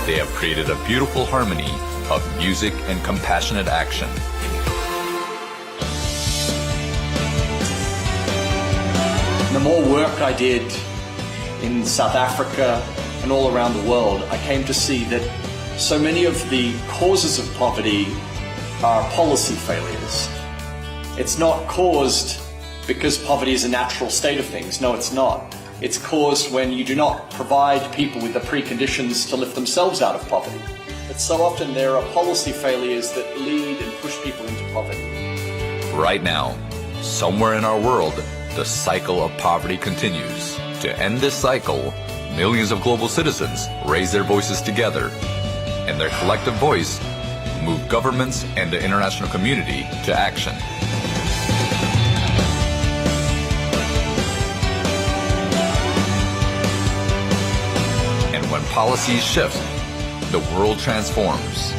They have created a beautiful harmony of music and compassionate action. The more work I did in South Africa and all around the world, I came to see that so many of the causes of poverty are policy failures. It's not caused because poverty is a natural state of things. No, it's not. It's caused when you do not provide people with the preconditions to lift themselves out of poverty. But so often there are policy failures that lead and push people into poverty. Right now, somewhere in our world, the cycle of poverty continues. To end this cycle, millions of global citizens raise their voices together, and their collective voice move governments and the international community to action. And when policies shift, the world transforms.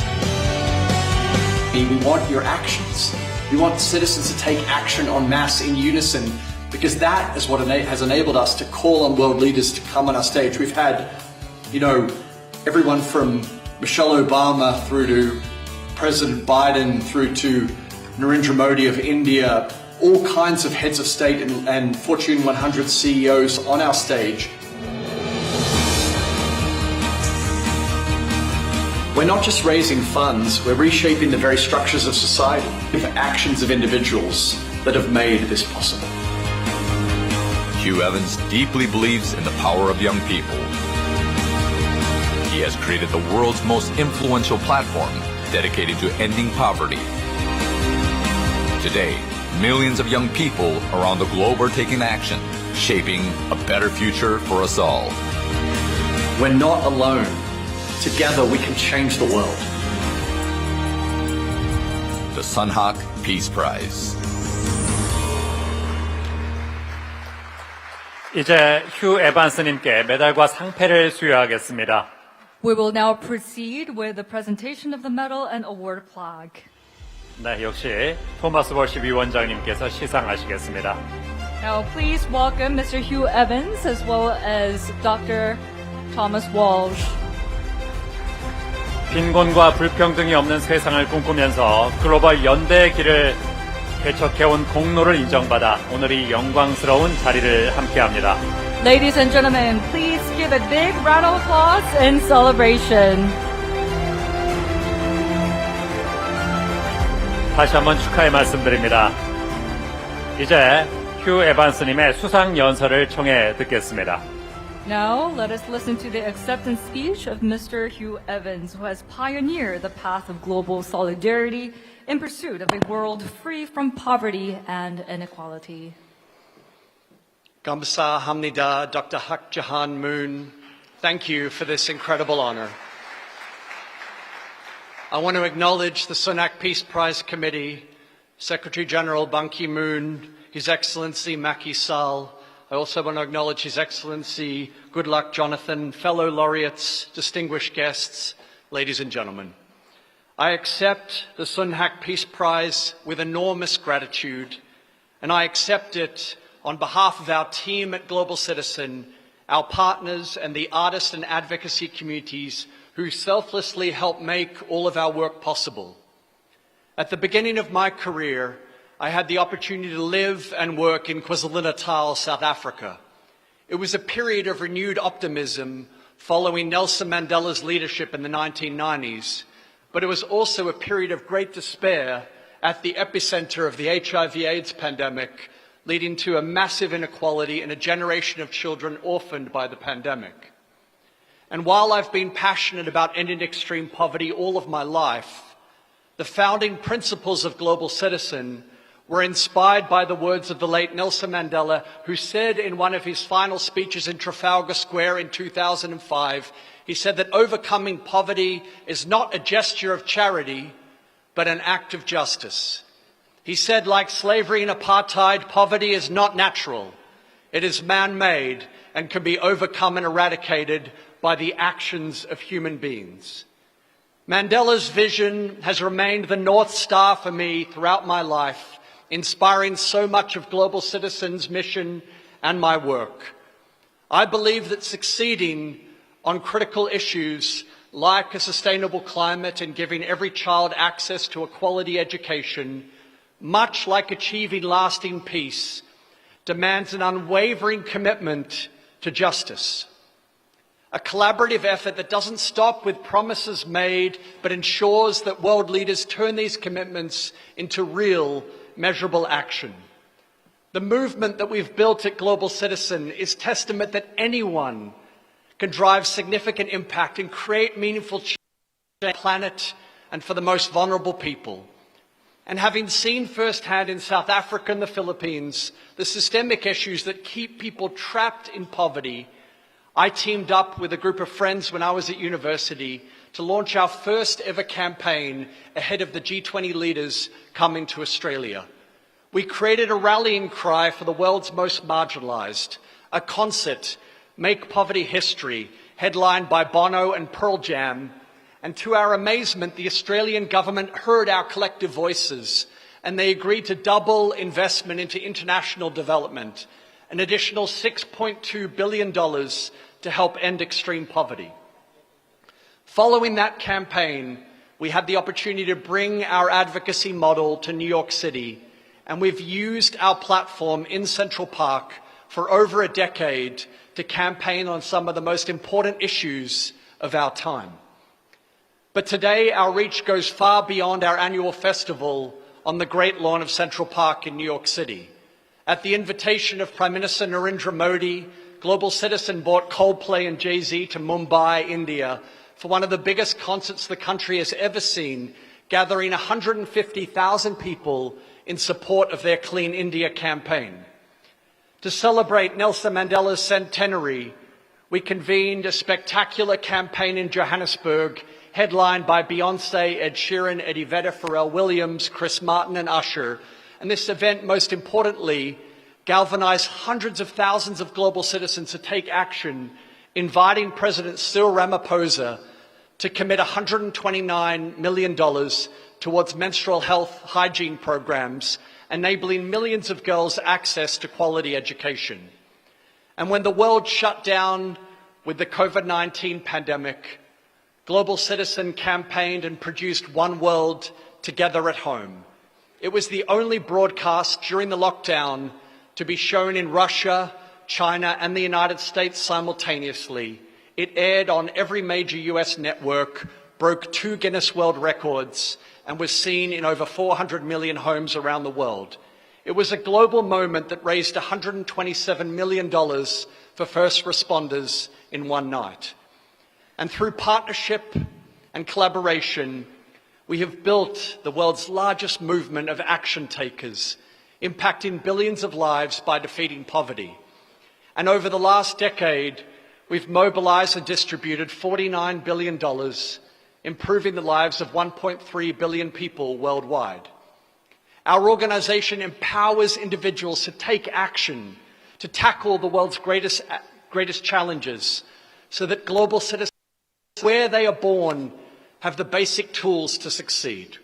We want your actions. We want citizens to take action en masse in unison, because that is what has enabled us to call on world leaders to come on our stage. We've had, everyone from Michelle Obama through to President Biden through to Narendra Modi of India, all kinds of heads of state and Fortune 100 CEOs on our stage. We're not just raising funds, we're reshaping the very structures of society, the actions of individuals that have made this possible. Hugh Evans deeply believes in the power of young people. He has created the world's most influential platform dedicated to ending poverty. Today, millions of young people around the globe are taking action, shaping a better future for us all. We're not alone. Together we can change the world. The Sunhak Peace Prize. 이제 휴 에반스님께 메달과 상패를 수여하겠습니다. We will now proceed with the presentation of the medal and award plaque. 네, 역시 토마스 월시 위원장님께서 시상하시겠습니다. Now please welcome Mr. Hugh Evans as well as Dr. Thomas Walsh. 빈곤과 불평등이 없는 세상을 꿈꾸면서 글로벌 연대의 길을 개척해온 공로를 인정받아 오늘 이 영광스러운 자리를 함께합니다. Ladies and gentlemen, please give a big round of applause in celebration. 다시 한번 축하의 말씀드립니다. 이제 휴 에반스님의 수상 연설을 청해 듣겠습니다. Now, let us listen to the acceptance speech of Mr. Hugh Evans, who has pioneered the path of global solidarity in pursuit of a world free from poverty and inequality. 감사합니다, Dr. Hak Jahan Moon. Thank you for this incredible honor. I want to acknowledge the Sunhak Peace Prize Committee, Secretary General Ban Ki-moon, His Excellency Macky Sall. I also want to acknowledge His Excellency Goodluck Jonathan, fellow laureates, distinguished guests, ladies and gentlemen. I accept the Sunhak Peace Prize with enormous gratitude, and I accept it on behalf of our team at Global Citizen, our partners and the artist and advocacy communities who selflessly help make all of our work possible. At the beginning of my career, I had the opportunity to live and work in KwaZulu-Natal, South Africa. It was a period of renewed optimism following Nelson Mandela's leadership in the 1990s, but it was also a period of great despair at the epicenter of the HIV/AIDS pandemic, leading to a massive inequality and a generation of children orphaned by the pandemic. And while I've been passionate about ending extreme poverty all of my life, the founding principles of Global Citizen We're inspired by the words of the late Nelson Mandela, who said in one of his final speeches in Trafalgar Square in 2005, he said that overcoming poverty is not a gesture of charity, but an act of justice. He said, like slavery and apartheid, poverty is not natural. It is man-made and can be overcome and eradicated by the actions of human beings. Mandela's vision has remained the North Star for me throughout my life, inspiring so much of Global Citizen's mission and my work. I believe that succeeding on critical issues like a sustainable climate and giving every child access to a quality education, much like achieving lasting peace, demands an unwavering commitment to justice. A collaborative effort that doesn't stop with promises made, but ensures that world leaders turn these commitments into real, measurable action. The movement that we've built at Global Citizen is testament that anyone can drive significant impact and create meaningful change on the planet and for the most vulnerable people. And having seen firsthand in South Africa and the Philippines the systemic issues that keep people trapped in poverty, I teamed up with a group of friends when I was at university to launch our first ever campaign ahead of the G20 leaders coming to Australia. We created a rallying cry for the world's most marginalized, a concert, Make Poverty History, headlined by Bono and Pearl Jam. And to our amazement, the Australian government heard our collective voices and they agreed to double investment into international development, an additional $6.2 billion to help end extreme poverty. Following that campaign, we had the opportunity to bring our advocacy model to New York City, and we've used our platform in Central Park for over a decade to campaign on some of the most important issues of our time. But today, our reach goes far beyond our annual festival on the Great Lawn of Central Park in New York City. At the invitation of Prime Minister Narendra Modi, Global Citizen brought Coldplay and Jay-Z to Mumbai, India, for one of the biggest concerts the country has ever seen, gathering 150,000 people in support of their Clean India campaign. To celebrate Nelson Mandela's centenary, we convened a spectacular campaign in Johannesburg, headlined by Beyonce, Ed Sheeran, Eddie Vedder, Pharrell Williams, Chris Martin, and Usher. And this event, most importantly, galvanized hundreds of thousands of global citizens to take action, inviting President Cyril Ramaphosa to commit $129 million towards menstrual health hygiene programs, enabling millions of girls access to quality education. And when the world shut down with the COVID-19 pandemic, Global Citizen campaigned and produced One World Together at Home. It was the only broadcast during the lockdown to be shown in Russia, China, and the United States simultaneously. It aired on every major US network, broke 2 Guinness World Records, and was seen in over 400 million homes around the world. It was a global moment that raised $127 million for first responders in one night. And through partnership and collaboration, we have built the world's largest movement of action takers, impacting billions of lives by defeating poverty. And over the last decade, we've mobilized and distributed $49 billion, improving the lives of 1.3 billion people worldwide. Our organization empowers individuals to take action, to tackle the world's greatest challenges, so that global citizens, where they are born, have the basic tools to succeed.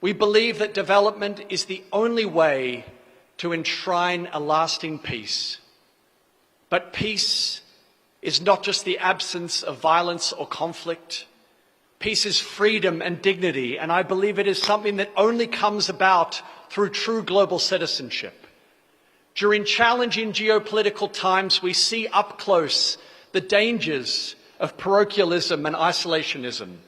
We believe that development is the only way to enshrine a lasting peace. But peace is not just the absence of violence or conflict. Peace is freedom and dignity, and I believe it is something that only comes about through true global citizenship. During challenging geopolitical times, we see up close the dangers of parochialism and isolationism.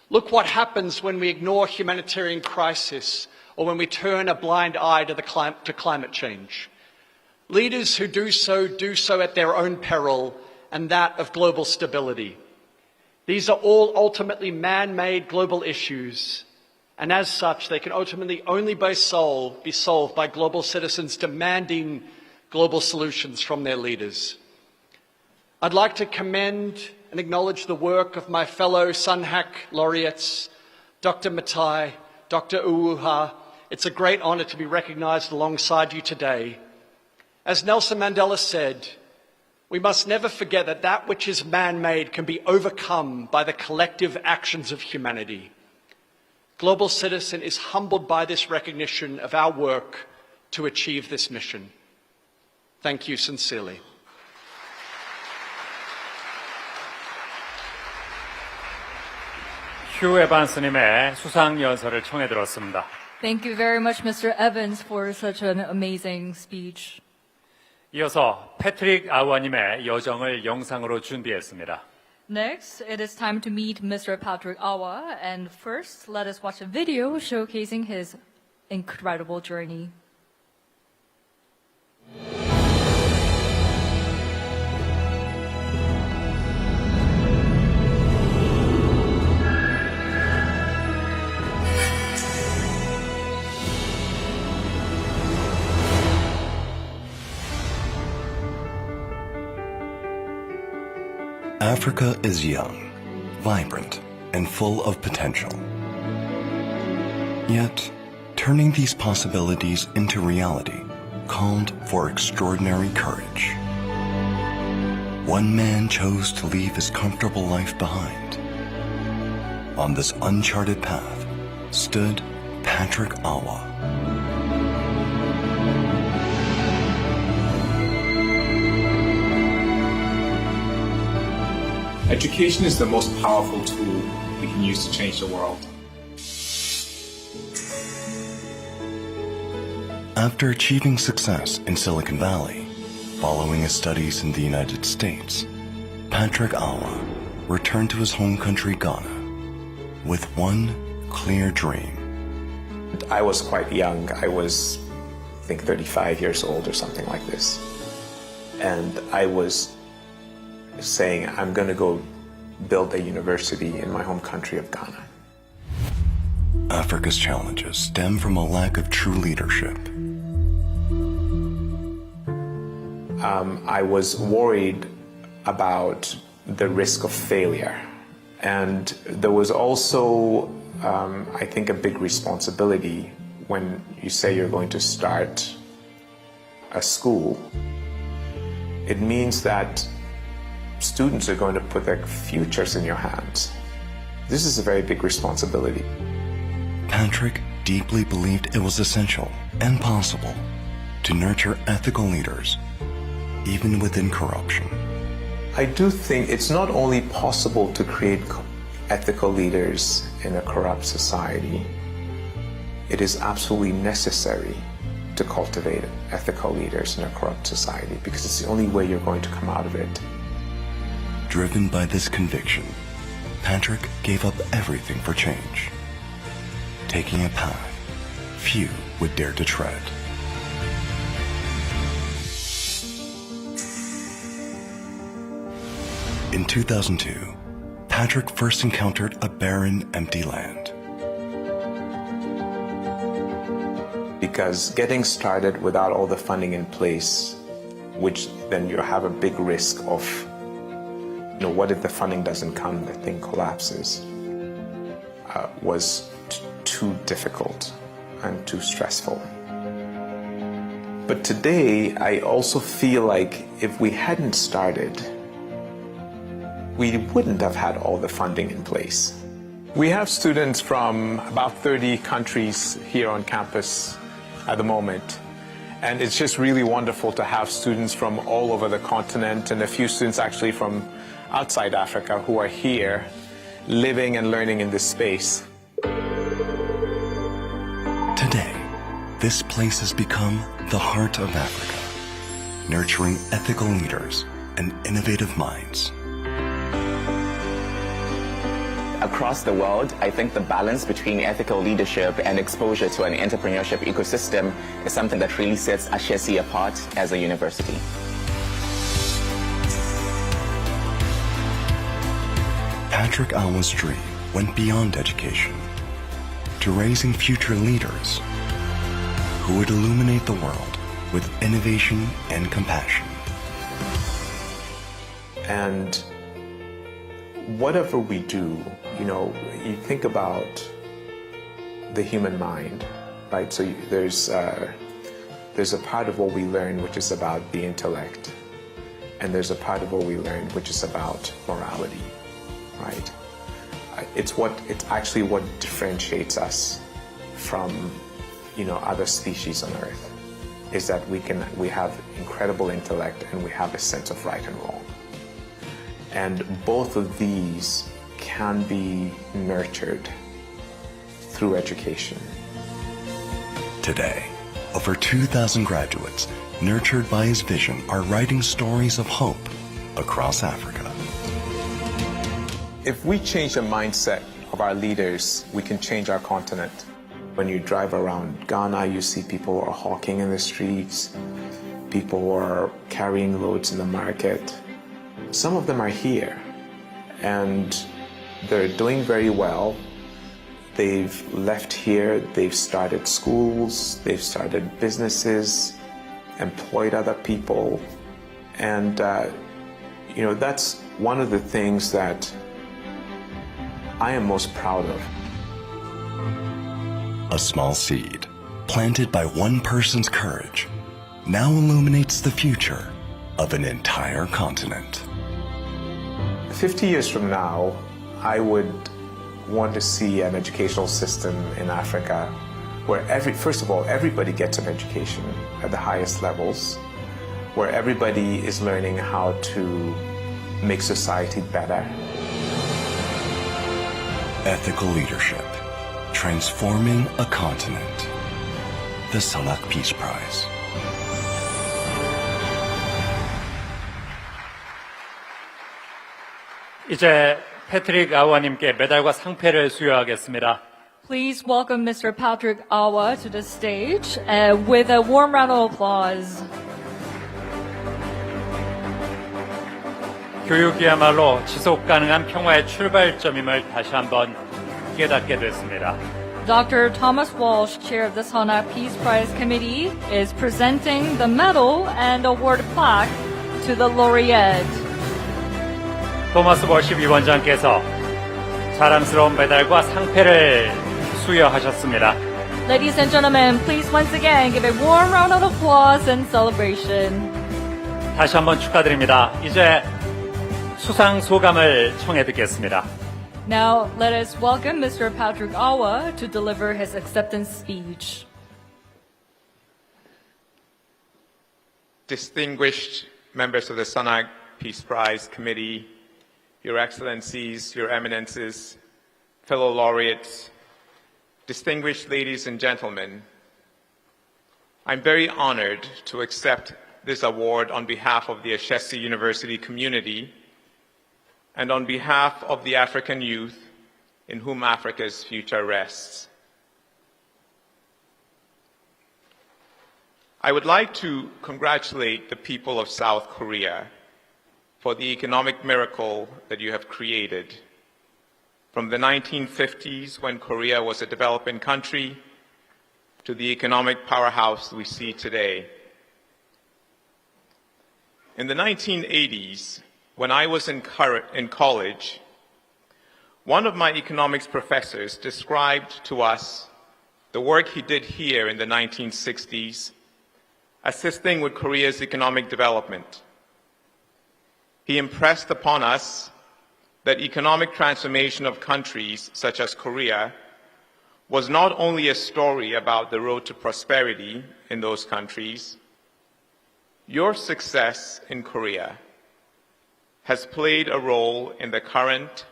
Look what happens when we ignore humanitarian crisis or when we turn a blind eye to climate change. Leaders who do so at their own peril and that of global stability. These are all ultimately man-made global issues, And as such, they can ultimately only be solved by global citizens demanding global solutions from their leaders. I'd like to commend and acknowledge the work of my fellow Sunhak laureates, Dr. Mathai, Dr. Awuah. It's a great honor to be recognized alongside you today. As Nelson Mandela said, we must never forget that that which is man-made can be overcome by the collective actions of humanity. Global Citizen is humbled by this recognition of our work to achieve this mission. Thank you sincerely. 휴 에반스님의 수상 연설을 청해 들었습니다. Thank you very much, Mr. Evans, for such an amazing speech. 이어서 패트릭 아우아님의 여정을 영상으로 준비했습니다. Next, it is time to meet Mr. Patrick Awuah, and first, let us watch a video showcasing his incredible journey. Africa is young, vibrant, and full of potential. Yet, turning these possibilities into reality called for extraordinary courage. One man chose to leave his comfortable life behind. On this uncharted path stood Patrick Awuah. Education is the most powerful tool we can use to change the world. After achieving success in Silicon Valley, following his studies in the United States, Patrick Awuah returned to his home country, Ghana, with one clear dream. I was quite young. I was, I think, 35 years old or something like this. And I was saying, I'm going to go build a university in my home country of Ghana. Africa's challenges stem from a lack of true leadership. I was worried about the risk of failure. And there was also, I think, a big responsibility when you say you're going to start a school. It means that students are going to put their futures in your hands. This is a very big responsibility. Patrick deeply believed it was essential and possible to nurture ethical leaders, even within corruption. I do think it's not only possible to create ethical leaders in a corrupt society, it is absolutely necessary to cultivate ethical leaders in a corrupt society, because it's the only way you're going to come out of it. Driven by this conviction, Patrick gave up everything for change, taking a path few would dare to tread. In 2002, Patrick first encountered a barren, empty land. Because getting started without all the funding in place, which then you have a big risk of, what if the funding doesn't come, the thing collapses, was too difficult and too stressful. But today, I also feel like if we hadn't started, we wouldn't have had all the funding in place. We have students from about 30 countries here on campus at the moment. And it's just really wonderful to have students from all over the continent, and a few students actually from outside Africa who are here living and learning in this space. Today, this place has become the heart of Africa, nurturing ethical leaders and innovative minds. Across the world, I think the balance between ethical leadership and exposure to an entrepreneurship ecosystem is something that really sets Ashesi apart as a university. Patrick Awuah's dream went beyond education. to raising future leaders who would illuminate the world with innovation and compassion. And whatever we do, you think about the human mind, right? So there's a part of what we learn which is about the intellect, and there's a part of what we learn which is about morality, right? It's actually what differentiates us from, other species on Earth, is that we have incredible intellect and we have a sense of right and wrong. And both of these can be nurtured through education. Today, over 2,000 graduates nurtured by his vision are writing stories of hope across Africa. If we change the mindset of our leaders, we can change our continent. When you drive around Ghana, you see people are hawking in the streets, people are carrying loads in the market. Some of them are here, and they're doing very well. They've left here, they've started schools, they've started businesses, employed other people, and that's one of the things that I am most proud of. A small seed, planted by one person's courage, now illuminates the future of an entire continent. 50 years from now, I would want to see an educational system in Africa where first of all, everybody gets an education at the highest levels, where everybody is learning how to make society better. Ethical leadership, transforming a continent. The Sunhak Peace Prize. 이제 패트릭 아워님께 메달과 상패를 수여하겠습니다. Please welcome Mr. Patrick Awuah to the stage with a warm round of applause. 교육이야말로 지속 가능한 평화의 출발점임을 다시 한번 깨닫게 됐습니다. Dr. Thomas Walsh, chair of the Sunhak Peace Prize Committee, is presenting the medal and award plaque to the laureate. 토마스 월시 위원장께서 자랑스러운 메달과 상패를 수여하셨습니다. Ladies and gentlemen, please once again give a warm round of applause and celebration. 다시 한번 축하드립니다. 이제 수상 소감을 청해 듣겠습니다. Now, let us welcome Mr. Patrick Awuah to deliver his acceptance speech. Distinguished members of the Sunhak Peace Prize Committee, Your Excellencies, Your Eminences, fellow laureates, distinguished ladies and gentlemen, I'm very honored to accept this award on behalf of the Ashesi University community and on behalf of the African youth in whom Africa's future rests. I would like to congratulate the people of South Korea for the economic miracle that you have created. From the 1950s, when Korea was a developing country, to the economic powerhouse we see today. In the 1980s, when I was in college, one of my economics professors described to us the work he did here in the 1960s, assisting with Korea's economic development. He impressed upon us that economic transformation of countries such as Korea was not only a story about the road to prosperity in those countries. Your success in Korea has played a role in the current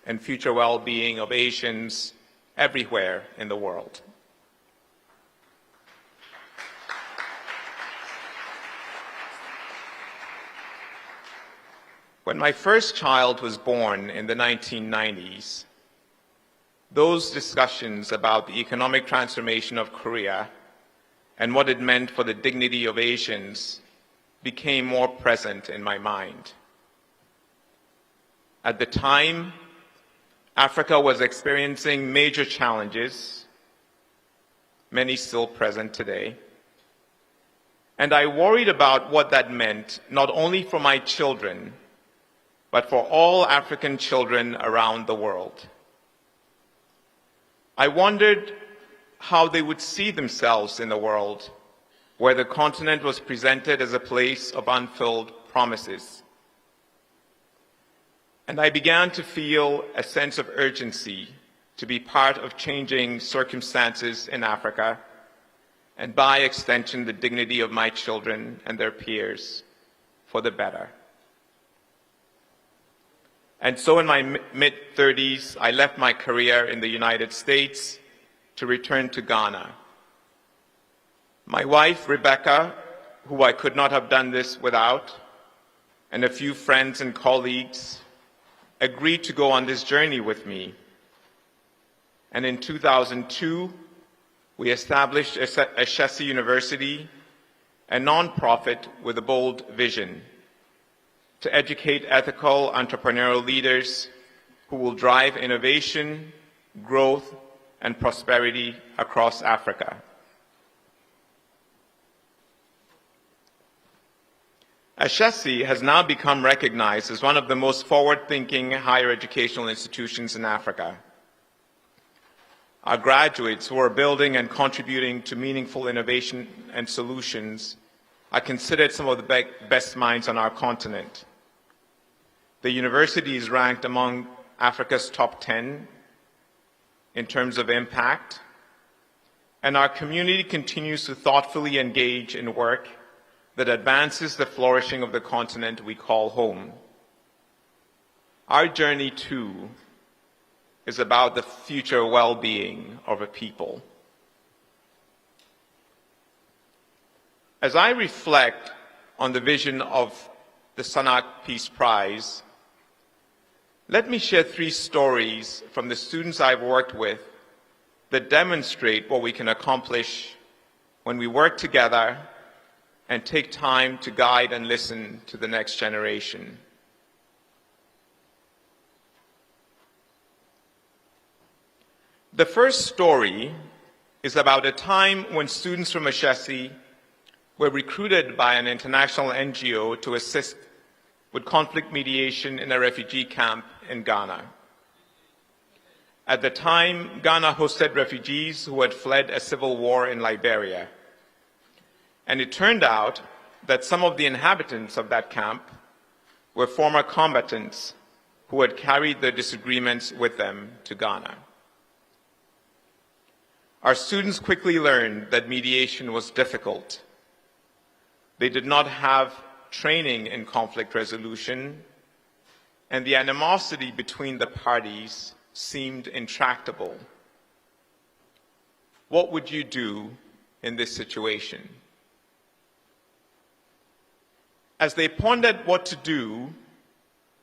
and future well-being of Asians everywhere in the world. When my first child was born in the 1990s, those discussions about the economic transformation of Korea and what it meant for the dignity of Asians became more present in my mind. At the time, Africa was experiencing major challenges many still present today. And I worried about what that meant, not only for my children, but for all African children around the world. I wondered how they would see themselves in a world where the continent was presented as a place of unfulfilled promises. And I began to feel a sense of urgency to be part of changing circumstances in Africa, and by extension, the dignity of my children and their peers for the better. And so in my mid-30s, I left my career in the United States to return to Ghana. My wife, Rebecca, who I could not have done this without, and a few friends and colleagues agreed to go on this journey with me. And in 2002, we established Ashesi University, a nonprofit with a bold vision to educate ethical entrepreneurial leaders who will drive innovation, growth, and prosperity across Africa. Ashesi has now become recognized as one of the most forward-thinking higher educational institutions in Africa. Our graduates who are building and contributing to meaningful innovation and solutions are considered some of the best minds on our continent. The university is ranked among Africa's top 10 in terms of impact, and our community continues to thoughtfully engage in work that advances the flourishing of the continent we call home. Our journey, too, is about the future well-being of a people. As I reflect on the vision of the Sunhak Peace Prize, let me share 3 stories from the students I've worked with that demonstrate what we can accomplish when we work together and take time to guide and listen to the next generation. The first story is about a time when students from Ashesi were recruited by an international NGO to assist with conflict mediation in a refugee camp in Ghana. At the time, Ghana hosted refugees who had fled a civil war in Liberia. And it turned out that some of the inhabitants of that camp were former combatants who had carried their disagreements with them to Ghana. Our students quickly learned that mediation was difficult. They did not have training in conflict resolution, and the animosity between the parties seemed intractable. What would you do in this situation? As they pondered what to do,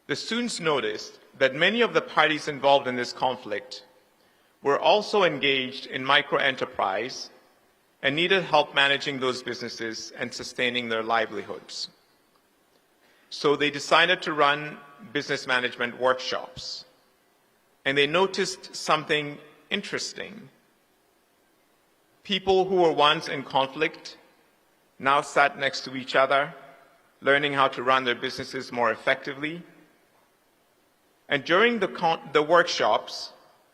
the students noticed that many of the parties involved in this conflict were also engaged in microenterprise and needed help managing those businesses and sustaining their livelihoods. So they decided to run business management workshops, and they noticed something interesting. People who were once in conflict now sat next to each other, learning how to run their businesses more effectively. And during the workshops,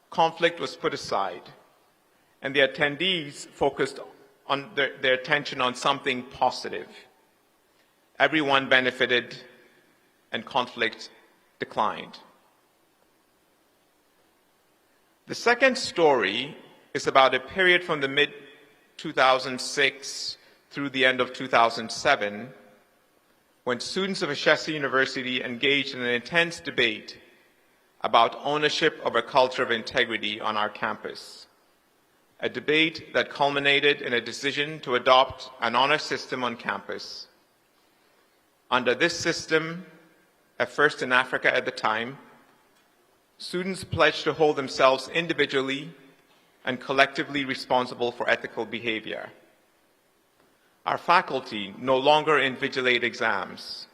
conflict was put aside, and the attendees focused on their attention on something positive. Everyone benefited, and conflict declined. The second story is about a period from the mid-2006 through the end of 2007, when students of Ashesi University engaged in an intense debate about ownership of a culture of integrity on our campus. A debate that culminated in a decision to adopt an honor system on campus. Under this system, a first in Africa at the time, students pledged to hold themselves individually and collectively responsible for ethical behavior. Our faculty no longer invigilate exams,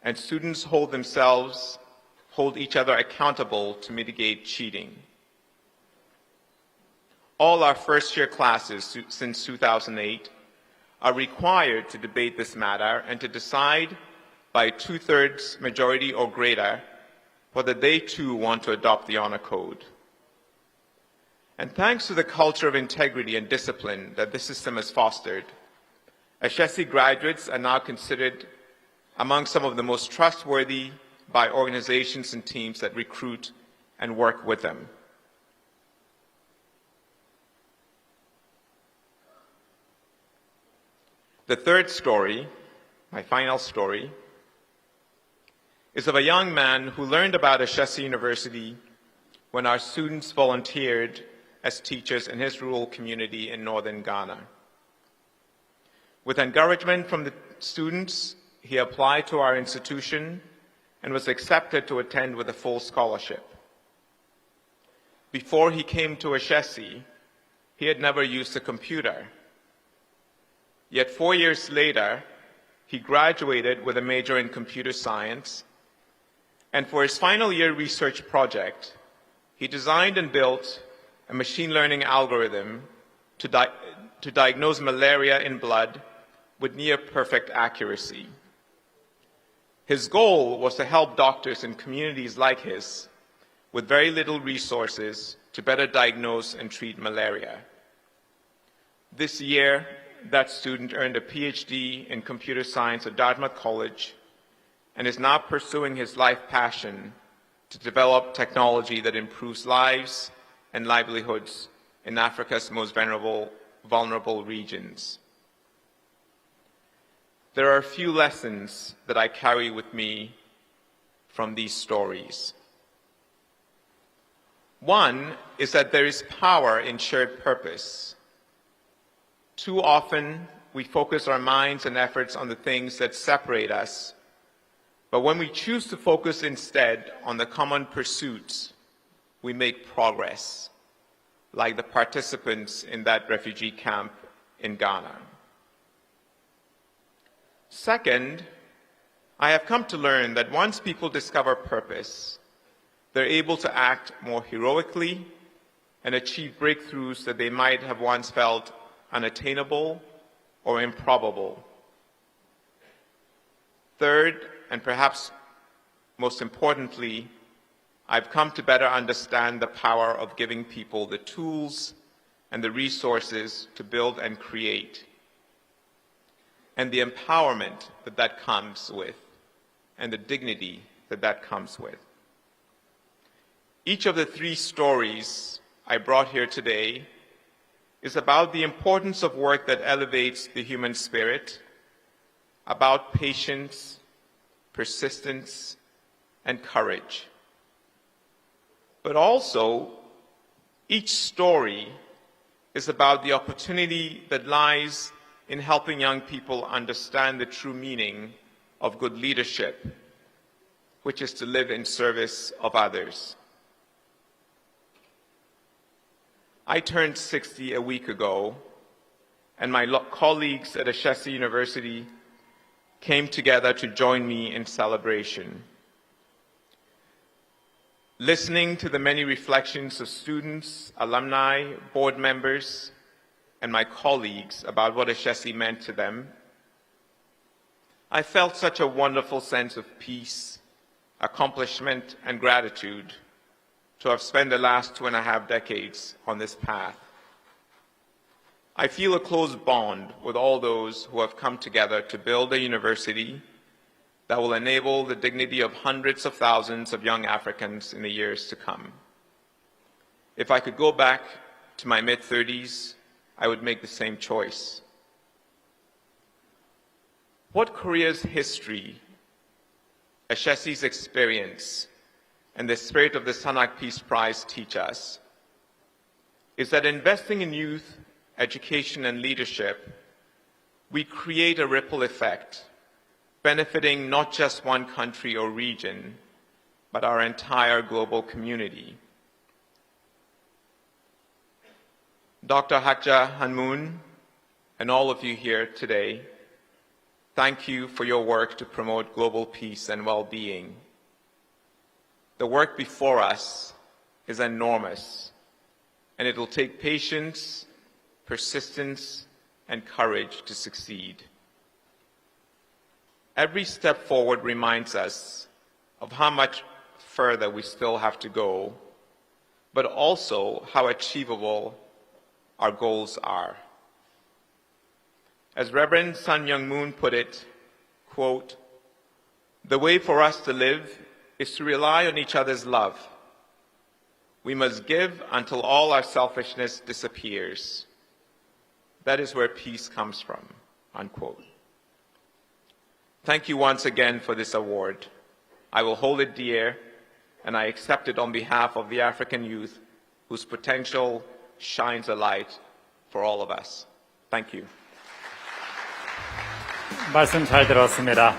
and students hold each other accountable to mitigate cheating. all our first-year classes since 2008 are required to debate this matter and to decide by 2/3 majority or greater whether they too want to adopt the honor code. And thanks to the culture of integrity and discipline that this system has fostered, Ashesi graduates are now considered among some of the most trustworthy by organizations and teams that recruit and work with them. The third story, my final story, is of a young man who learned about Ashesi University when our students volunteered as teachers in his rural community in northern Ghana. With encouragement from the students, he applied to our institution and was accepted to attend with a full scholarship. Before he came to Ashesi, he had never used a computer. Yet 4 years later, he graduated with a major in computer science, and for his final year research project, he designed and built a machine learning algorithm to diagnose malaria in blood with near perfect accuracy. His goal was to help doctors in communities like his with very little resources to better diagnose and treat malaria. This year, that student earned a PhD in computer science at Dartmouth College and is now pursuing his life passion to develop technology that improves lives and livelihoods in Africa's most vulnerable regions. There are a few lessons that I carry with me from these stories. One is that there is power in shared purpose. Too often, we focus our minds and efforts on the things that separate us, but when we choose to focus instead on the common pursuits, we make progress, like the participants in that refugee camp in Ghana. Second, I have come to learn that once people discover purpose, they're able to act more heroically and achieve breakthroughs that they might have once felt unattainable or improbable. Third, and perhaps most importantly, I've come to better understand the power of giving people the tools and the resources to build and create, and the empowerment that that comes with, and the dignity that that comes with. Each of the three stories I brought here today is about the importance of work that elevates the human spirit, about patience, persistence, and courage. But also, each story is about the opportunity that lies in helping young people understand the true meaning of good leadership, which is to live in service of others. I turned 60 a week ago, and my colleagues at Ashesi University came together to join me in celebration. Listening to the many reflections of students, alumni, board members, and my colleagues about what Ashesi meant to them, I felt such a wonderful sense of peace, accomplishment, and gratitude to have spent the last 2.5 decades on this path. I feel a close bond with all those who have come together to build a university that will enable the dignity of hundreds of thousands of young Africans in the years to come. If I could go back to my mid-30s, I would make the same choice. What Korea's history, Ashesi's experience, and the spirit of the Sunhak Peace Prize teach us is that investing in youth, education, and leadership, we create a ripple effect, benefiting not just one country or region, but our entire global community. Dr. Hakja Hanmoon, and all of you here today, thank you for your work to promote global peace and well-being. The work before us is enormous, and it'll take patience, persistence, and courage to succeed. Every step forward reminds us of how much further we still have to go, but also how achievable our goals are. As Reverend Sun Myung Moon put it, quote, "The way for us to live is to rely on each other's love. We must give until all our selfishness disappears. That is where peace comes from," unquote. Thank you once again for this award. I will hold it dear, and I accept it on behalf of the African youth whose potential shines a light for all of us. Thank you. 말씀 잘 들었습니다.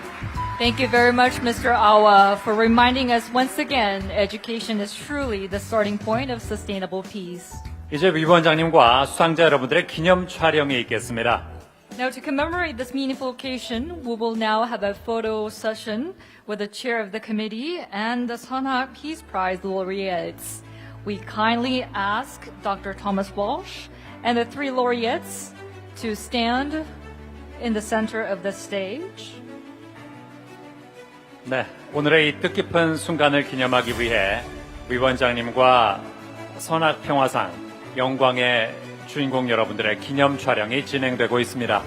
Thank you very much, Mr. Awuah, for reminding us once again education is truly the starting point of sustainable peace. 이제 위원장님과 수상자 여러분들의 기념 촬영이 있겠습니다. Now, to commemorate this meaningful occasion, we will now have a photo session with the chair of the committee and the Sunhak Peace Prize laureates. We kindly ask Dr. Thomas Walsh and the three laureates to stand in the center of the stage. 네, 오늘의 이 뜻깊은 순간을 기념하기 위해 위원장님과 선학 평화상 영광의 주인공 여러분들의 기념 촬영이 진행되고 있습니다.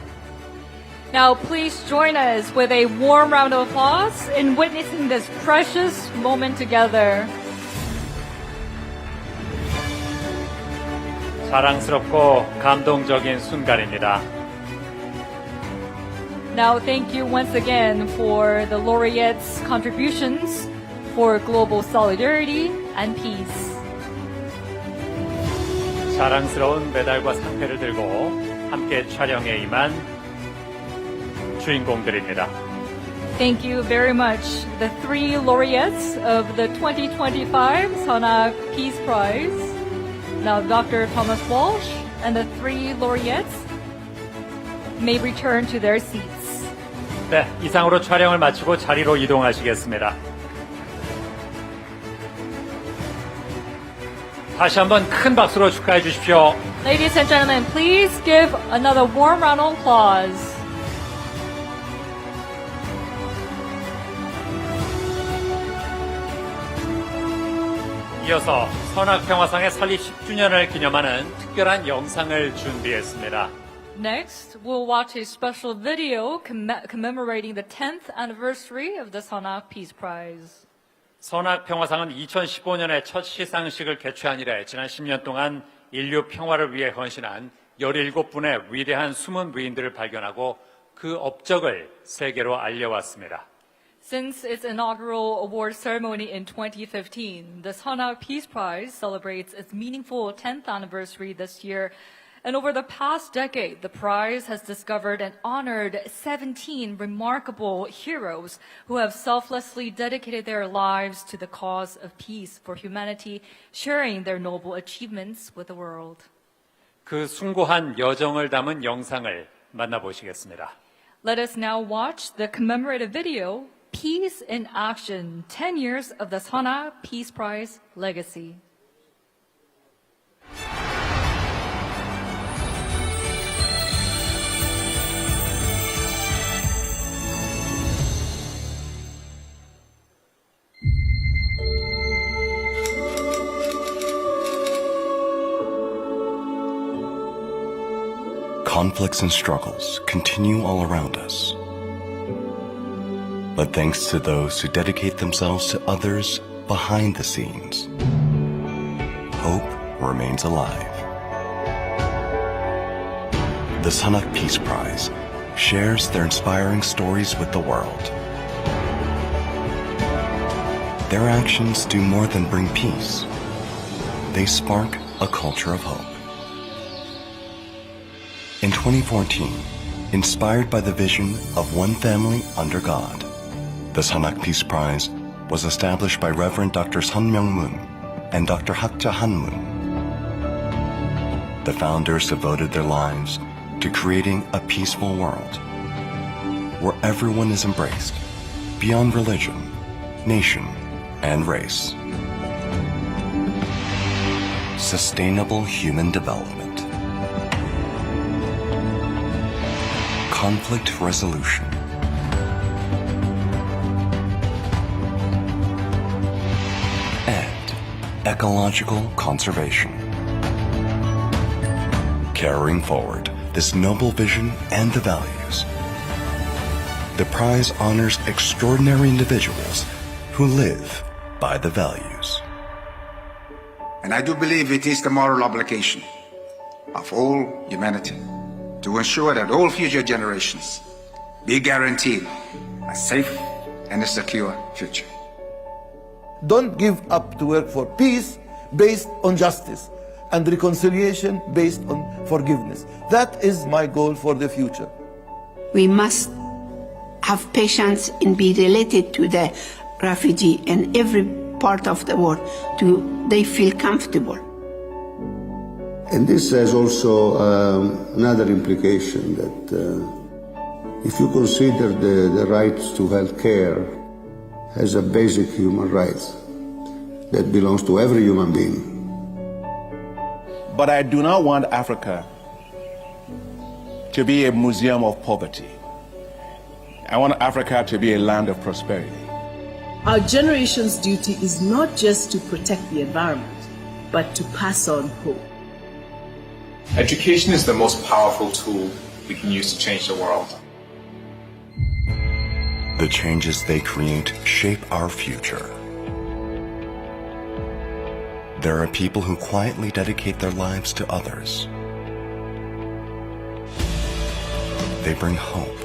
Now, please join us with a warm round of applause in witnessing this precious moment together. 사랑스럽고 감동적인 순간입니다. Now, thank you once again for the laureates' contributions for global solidarity and peace. 자랑스러운 메달과 상패를 들고 함께 촬영에 임한 주인공들입니다. Thank you very much, the three laureates of the 2025 Sunhak Peace Prize. Now, Dr. Thomas Walsh and the three laureates may return to their seats. 네, 이상으로 촬영을 마치고 자리로 이동하시겠습니다. 다시 한번 큰 박수로 축하해 주십시오. Ladies and gentlemen, please give another warm round of applause. 이어서 선학평화상의 설립 10주년을 기념하는 특별한 영상을 준비했습니다. Next, we'll watch a special video commemorating the 10th anniversary of the Sunhak Peace Prize. 선학평화상은 2015년에 첫 시상식을 개최한 이래 지난 10년 동안 인류 평화를 위해 헌신한 17분의 위대한 숨은 부인들을 발견하고 그 업적을 세계로 알려왔습니다. Since its inaugural award ceremony in 2015, the Sunhak Peace Prize celebrates its meaningful 10th anniversary this year. And over the past decade, the prize has discovered and honored 17 remarkable heroes who have selflessly dedicated their lives to the cause of peace for humanity, sharing their noble achievements with the world. 그 숭고한 여정을 담은 영상을 만나보시겠습니다. Let us now watch the commemorative video, Peace in Action, 10 Years of the Sunhak Peace Prize Legacy. Conflicts and struggles continue all around us. But thanks to those who dedicate themselves to others behind the scenes, hope remains alive. The Sunhak Peace Prize shares their inspiring stories with the world. Their actions do more than bring peace. They spark a culture of hope. In 2014, inspired by the vision of one family under God, the Sunhak Peace Prize was established by Reverend Dr. Sun Myung Moon and Dr. Hak Ja-han Moon. The founders devoted their lives to creating a peaceful world where everyone is embraced beyond religion, nation, and race. sustainable human development, conflict resolution, and ecological conservation. Carrying forward this noble vision and the values, the prize honors extraordinary individuals who live by the values. And I do believe it is the moral obligation of all humanity to ensure that all future generations be guaranteed a safe and a secure future. Don't give up to work for peace based on justice and reconciliation based on forgiveness. That is my goal for the future. We must have patience and be related to the refugee in every part of the world they feel comfortable. And this has also another implication that if you consider the rights to health care as a basic human right that belongs to every human being. But I do not want Africa to be a museum of poverty. I want Africa to be a land of prosperity. Our generation's duty is not just to protect the environment, but to pass on hope. Education is the most powerful tool we can use to change the world. The changes they create shape our future. There are people who quietly dedicate their lives to others. They bring hope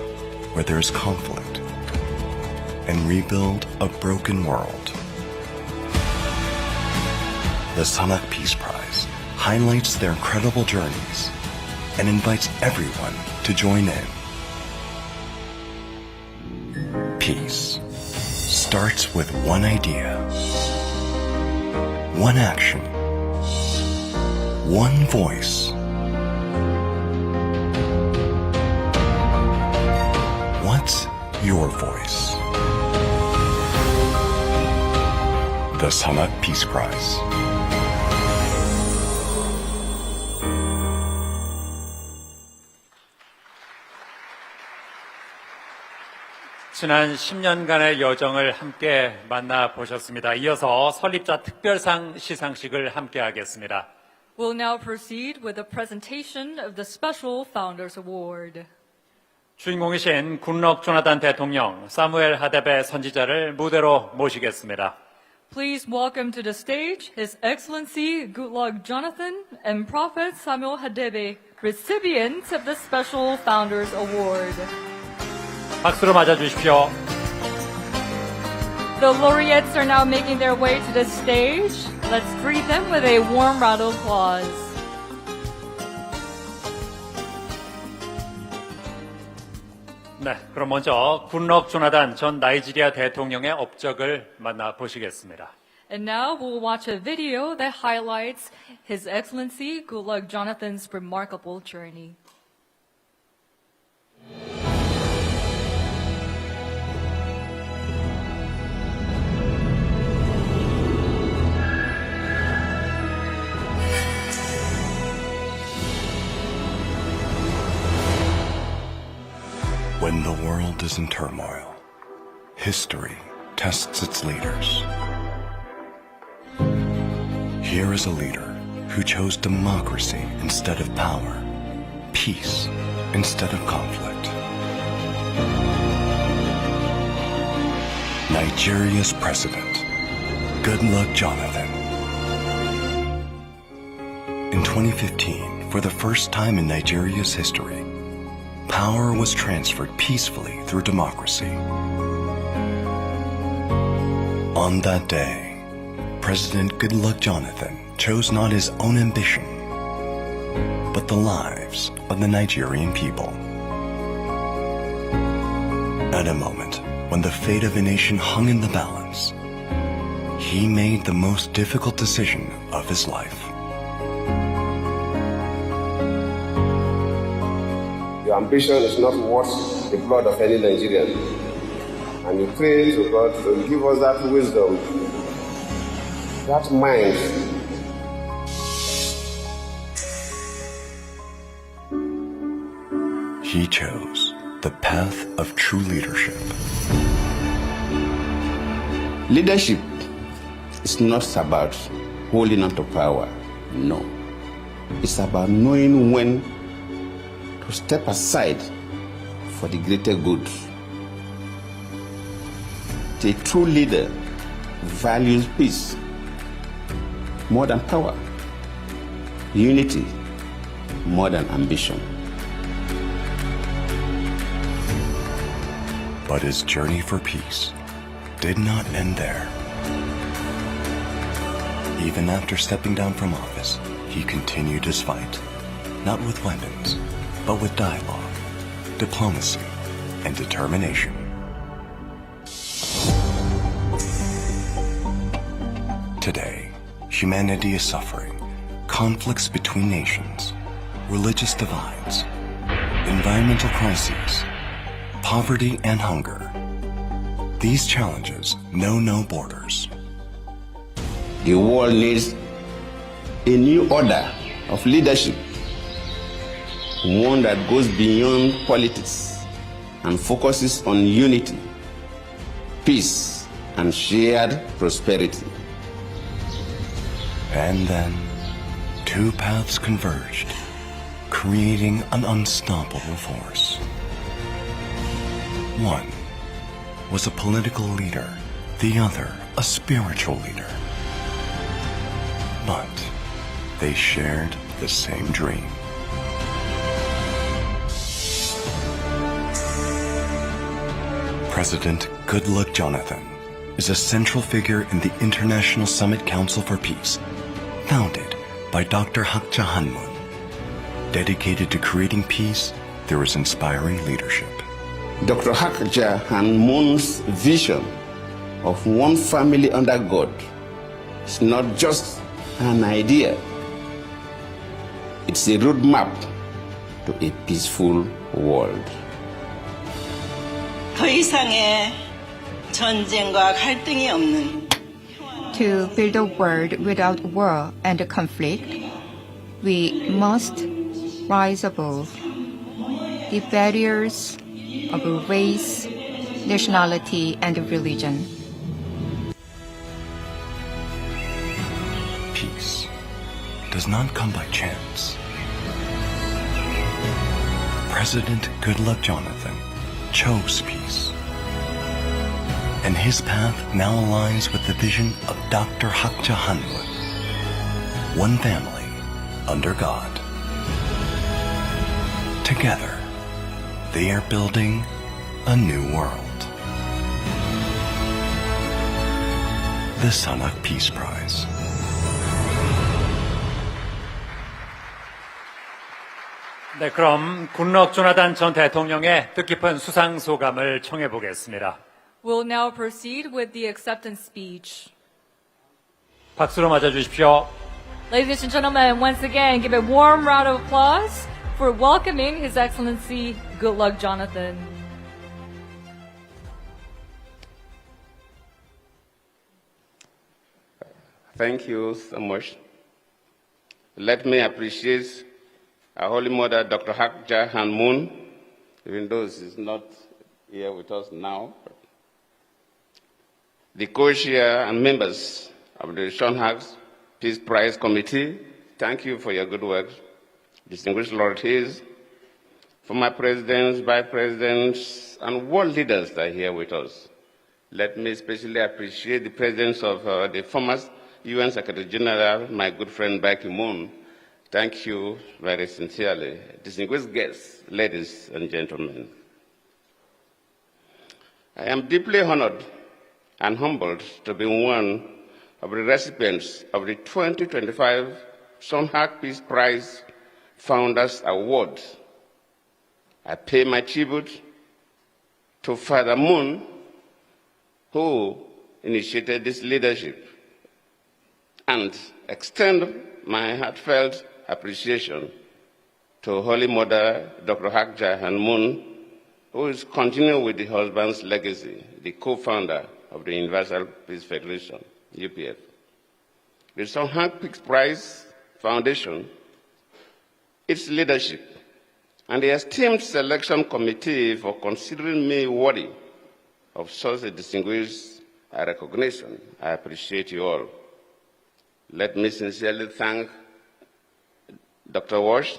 where there is conflict and rebuild a broken world. The Sunhak Peace Prize highlights their incredible journeys and invites everyone to join in. Peace starts with one idea, one action, one voice. What's your voice? The Sunhak Peace Prize. 지난 10년간의 여정을 함께 만나보셨습니다. 이어서 설립자 특별상 시상식을 함께 하겠습니다. We'll now proceed with the presentation of the Special Founders Award. 주인공이신 굿럭 조나단 대통령, 사무엘 하데베 선지자를 무대로 모시겠습니다. Please welcome to the stage His Excellency Goodluck Jonathan and Prophet Samuel Hadebe, recipients of the Special Founders Award. 박수로 맞아주십시오. The laureates are now making their way to the stage. Let's greet them with a warm round of applause. 네, 그럼 먼저 굿럭 조나단 전 나이지리아 대통령의 업적을 만나보시겠습니다. And now we'll watch a video that highlights His Excellency Goodluck Jonathan's remarkable journey. When the world is in turmoil, history tests its leaders. Here is a leader who chose democracy instead of power, peace instead of conflict. Nigeria's president, Goodluck Jonathan. In 2015, for the first time in Nigeria's history, power was transferred peacefully through democracy. On that day, President Goodluck Jonathan chose not his own ambition, but the lives of the Nigerian people. At a moment when the fate of a nation hung in the balance, he made the most difficult decision of his life. Your ambition is not worth the blood of any Nigerian. And we pray to God to give us that wisdom, that mind, He chose the path of true leadership. Leadership is not about holding on to power, no. It's about knowing when to step aside for the greater good. A true leader values peace more than power, unity more than ambition. But his journey for peace did not end there. Even after stepping down from office, he continued his fight, not with weapons, but with dialogue, diplomacy, and determination. Today, humanity is suffering conflicts between nations, religious divides, environmental crises, poverty and hunger. These challenges know no borders. The world needs a new order of leadership, one that goes beyond politics and focuses on unity, peace, and shared prosperity. And then, two paths converged, creating an unstoppable force. One was a political leader, the other a spiritual leader. But they shared the same dream. President Goodluck Jonathan is a central figure in the International Summit Council for Peace, founded by Dr. Hak Ja Han-moon. Dedicated to creating peace through his inspiring leadership. Dr. Hak Ja Han-moon's vision of one family under God is not just an idea. It's a roadmap to a peaceful world. 더 이상의 전쟁과 갈등이 없는 To build a world without war and conflict, we must rise above the barriers of race, nationality, and religion. Peace does not come by chance. President Goodluck Jonathan chose peace. And his path now aligns with the vision of Dr. Hak Ja Han-moon. One family under God. Together, they are building a new world. The Sunhak Peace Prize. 네, 그럼 굿럭 조나단 전 대통령의 뜻깊은 수상 소감을 청해 보겠습니다. We'll now proceed with the acceptance speech. 박수로 맞아 주십시오. Ladies and gentlemen, once again, give a warm round of applause for welcoming His Excellency Goodluck Jonathan. Thank you so much. Let me appreciate our Holy Mother, Dr. Hak Ja Han-moon, even though she's not here with us now. The co-chair and members of the Sunhak Peace Prize Committee, thank you for your good work. Distinguished laureates, former presidents, vice presidents, and world leaders that are here with us. Let me especially appreciate the presence of the former UN Secretary General, my good friend Ban Ki-moon. Thank you very sincerely. Distinguished guests, ladies and gentlemen. I am deeply honored and humbled to be one of the recipients of the 2025 Sunhak Peace Prize Founders Award. I pay my tribute to Father Moon, who initiated this leadership, and extend my heartfelt appreciation to Holy Mother, Dr. Hak Ja Han-moon, who is continuing with the husband's legacy, the co-founder of the Universal Peace Federation, UPF. The Sunhak Peace Prize Foundation, its leadership, and the esteemed selection committee for considering me worthy of such a distinguished recognition. I appreciate you all. Let me sincerely thank Dr. Walsh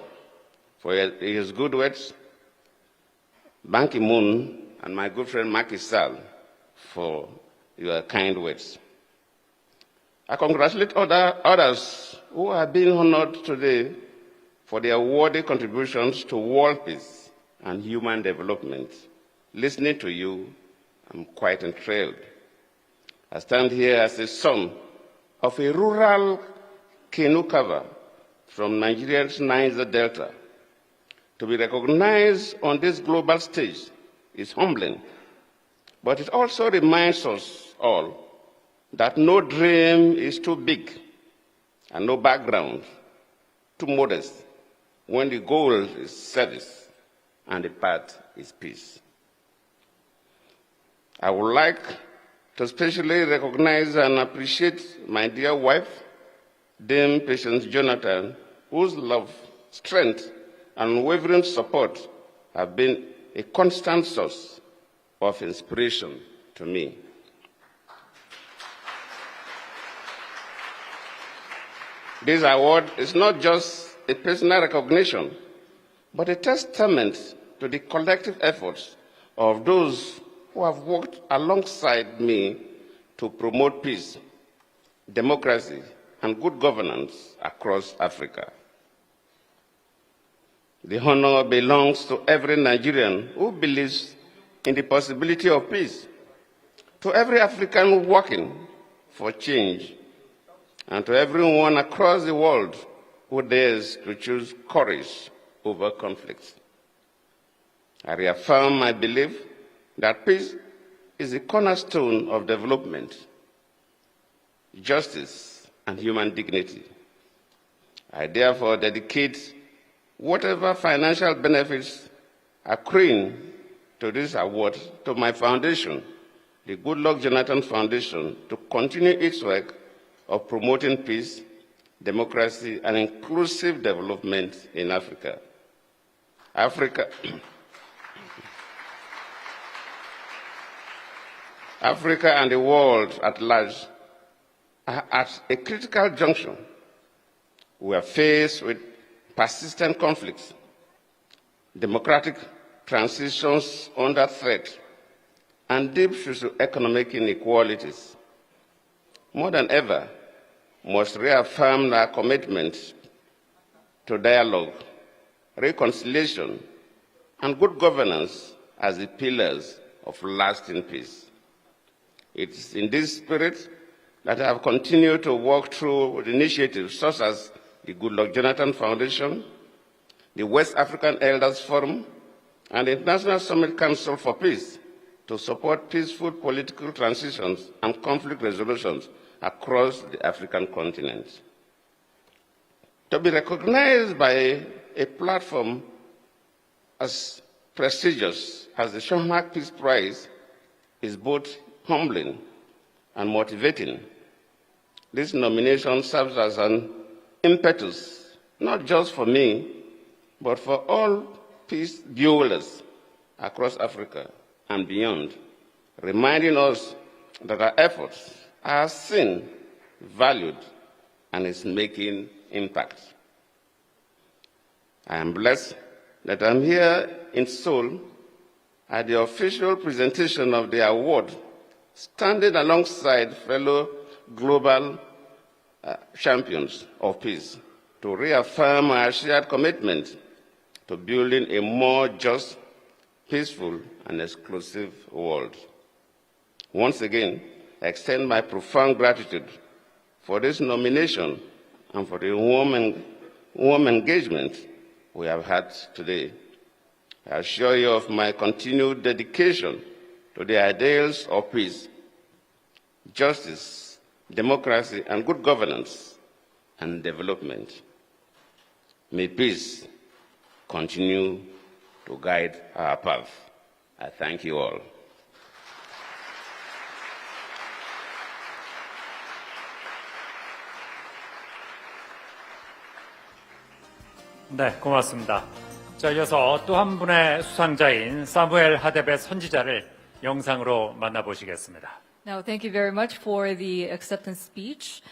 for his good words, Ban Ki-moon and my good friend Macky Sall for your kind words. I congratulate others who have been honored today for their worthy contributions to world peace and human development. Listening to you, I'm quite enthralled. I stand here as a son of a rural canoe cover from Nigeria's Niger Delta. To be recognized on this global stage is humbling, but it also reminds us all that no dream is too big and no background too modest when the goal is service and the path is peace. I would like to especially recognize and appreciate my dear wife, Dame Patience Jonathan, whose love, strength, and unwavering support have been a constant source of inspiration to me. This award is not just a personal recognition, but a testament to the collective efforts of those who have worked alongside me to promote peace, democracy, and good governance across Africa. The honor belongs to every Nigerian who believes in the possibility of peace, to every African working for change, and to everyone across the world who dares to choose courage over conflict. I reaffirm my belief that peace is the cornerstone of development, justice, and human dignity. I therefore dedicate whatever financial benefits accruing to this award to my foundation, the Goodluck Jonathan Foundation, to continue its work of promoting peace, democracy, and inclusive development in Africa. Africa and the world at large are at a critical junction. We are faced with persistent conflicts, democratic transitions under threat, and deep socio-economic inequalities. More than ever, must reaffirm our commitment to dialogue, reconciliation, and good governance as the pillars of lasting peace. It is in this spirit that I have continued to work through initiatives such as the Goodluck Jonathan Foundation, the West African Elders Forum, and the International Summit Council for Peace to support peaceful political transitions and conflict resolutions across the African continent. To be recognized by a platform as prestigious as the Sunhak Peace Prize is both humbling and motivating. This nomination serves as an impetus, not just for me, but for all peace builders across Africa and beyond, reminding us that our efforts are seen, valued, and is making impact. I am blessed that I'm here in Seoul at the official presentation of the award, standing alongside fellow global champions of peace to reaffirm our shared commitment to building a more just, peaceful, and exclusive world. Once again, I extend my profound gratitude for this nomination and for the warm engagement we have had today. I assure you of my continued dedication to the ideals of peace, justice, democracy, and good governance and development. May peace continue to guide our path. I thank you all. 네, 고맙습니다. 자, 이어서 또 한 분의 수상자인 사무엘 하뎁의 선지자를 영상으로 만나보시겠습니다. Now, thank you very much for the acceptance speech.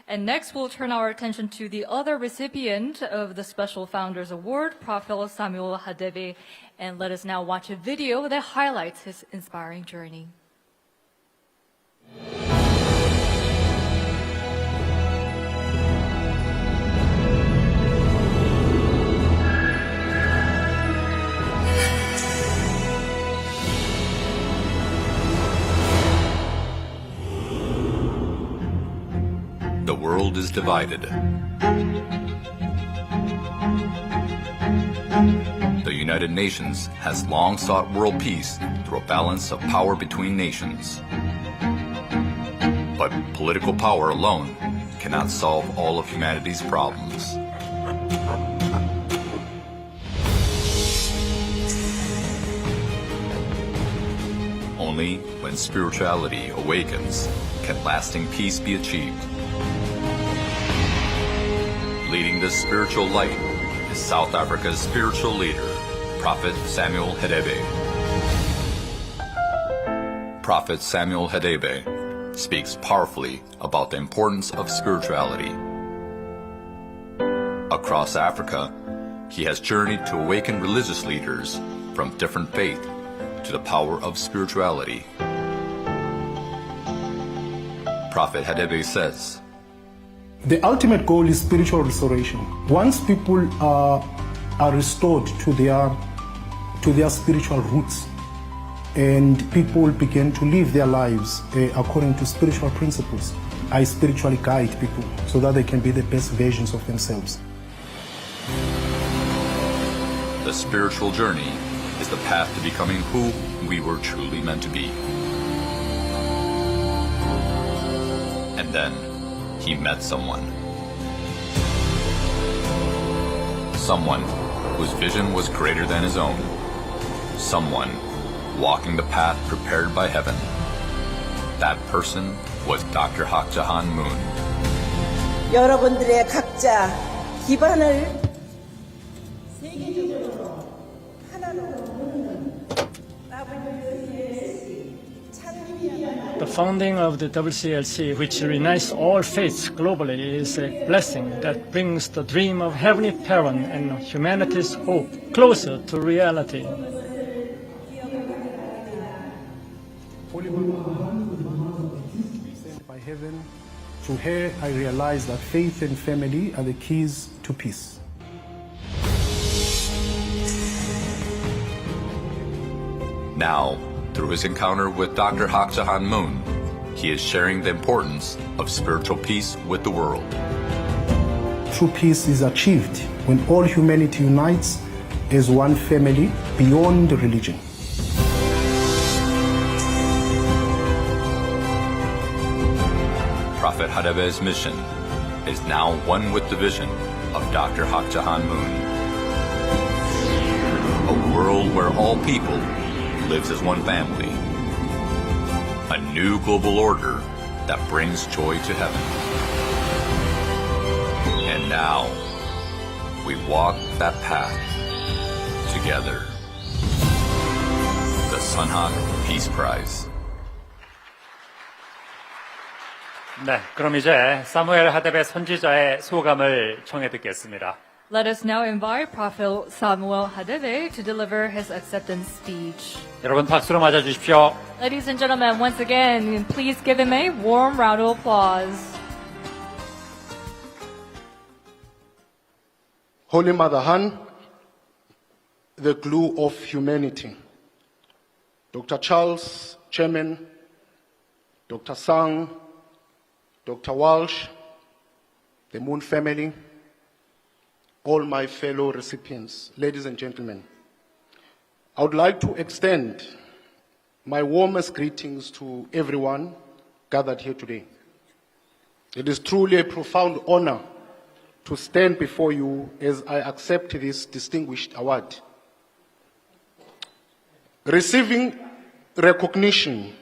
And next, we'll turn our attention to the other recipient of the Special Founders Award, Prophet Samuel Hadebe. And let us now watch a video that highlights his inspiring journey. The world is divided. The United Nations has long sought world peace through a balance of power between nations. But political power alone cannot solve all of humanity's problems. Only when spirituality awakens can lasting peace be achieved. Leading this spiritual light is South Africa's spiritual leader, Prophet Samuel Hadebe. Prophet Samuel Hadebe speaks powerfully about the importance of spirituality. Across Africa, he has journeyed to awaken religious leaders from different faith to the power of spirituality. Prophet Hadebe says, the ultimate goal is spiritual restoration. Once people are restored to their spiritual roots, and people begin to live their lives according to spiritual principles, I spiritually guide people so that they can be the best versions of themselves. The spiritual journey is the path to becoming who we were truly meant to be. And then he met someone. Someone whose vision was greater than his own. Someone walking the path prepared by heaven. That person was Dr. Hak Jahan Moon. 여러분들의 각자 기반을 세계적으로 하나로 The founding of the WCLC, which unites all faiths globally, is a blessing that brings the dream of Heavenly Parent and humanity's hope closer to reality. By heaven, through her, I realized that faith and family are the keys to peace. Now, through his encounter with Dr. Hak Jahan Moon, he is sharing the importance of spiritual peace with the world. True peace is achieved when all humanity unites as one family beyond religion. Prophet Hadebe's mission is now one with the vision of Dr. Hak Jahan Moon. A world where all people lives as one family. A new global order that brings joy to heaven. And now, we walk that path together. The Sunhak Peace Prize. 네, 그럼 이제 사무엘 하뎁의 선지자의 소감을 청해 듣겠습니다. Let us now invite Prophet Samuel Hadebe to deliver his acceptance speech. 여러분 박수로 맞아 주십시오. Ladies and gentlemen, once again, please give him a warm round of applause. Holy Mother Han, the glue of humanity. Dr. Charles, Chairman, Dr. Sang, Dr. Walsh, the Moon family, all my fellow recipients, ladies and gentlemen, I would like to extend my warmest greetings to everyone gathered here today. It is truly a profound honor to stand before you as I accept this distinguished award. Receiving recognition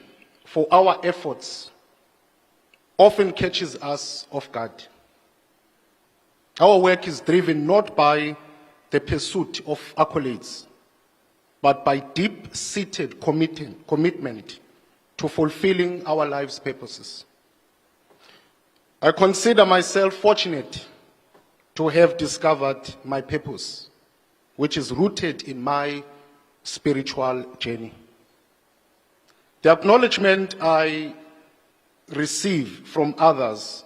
for our efforts often catches us off guard. Our work is driven not by the pursuit of accolades, but by deep-seated commitment to fulfilling our life's purposes. I consider myself fortunate to have discovered my purpose, which is rooted in my spiritual journey. The acknowledgement I receive from others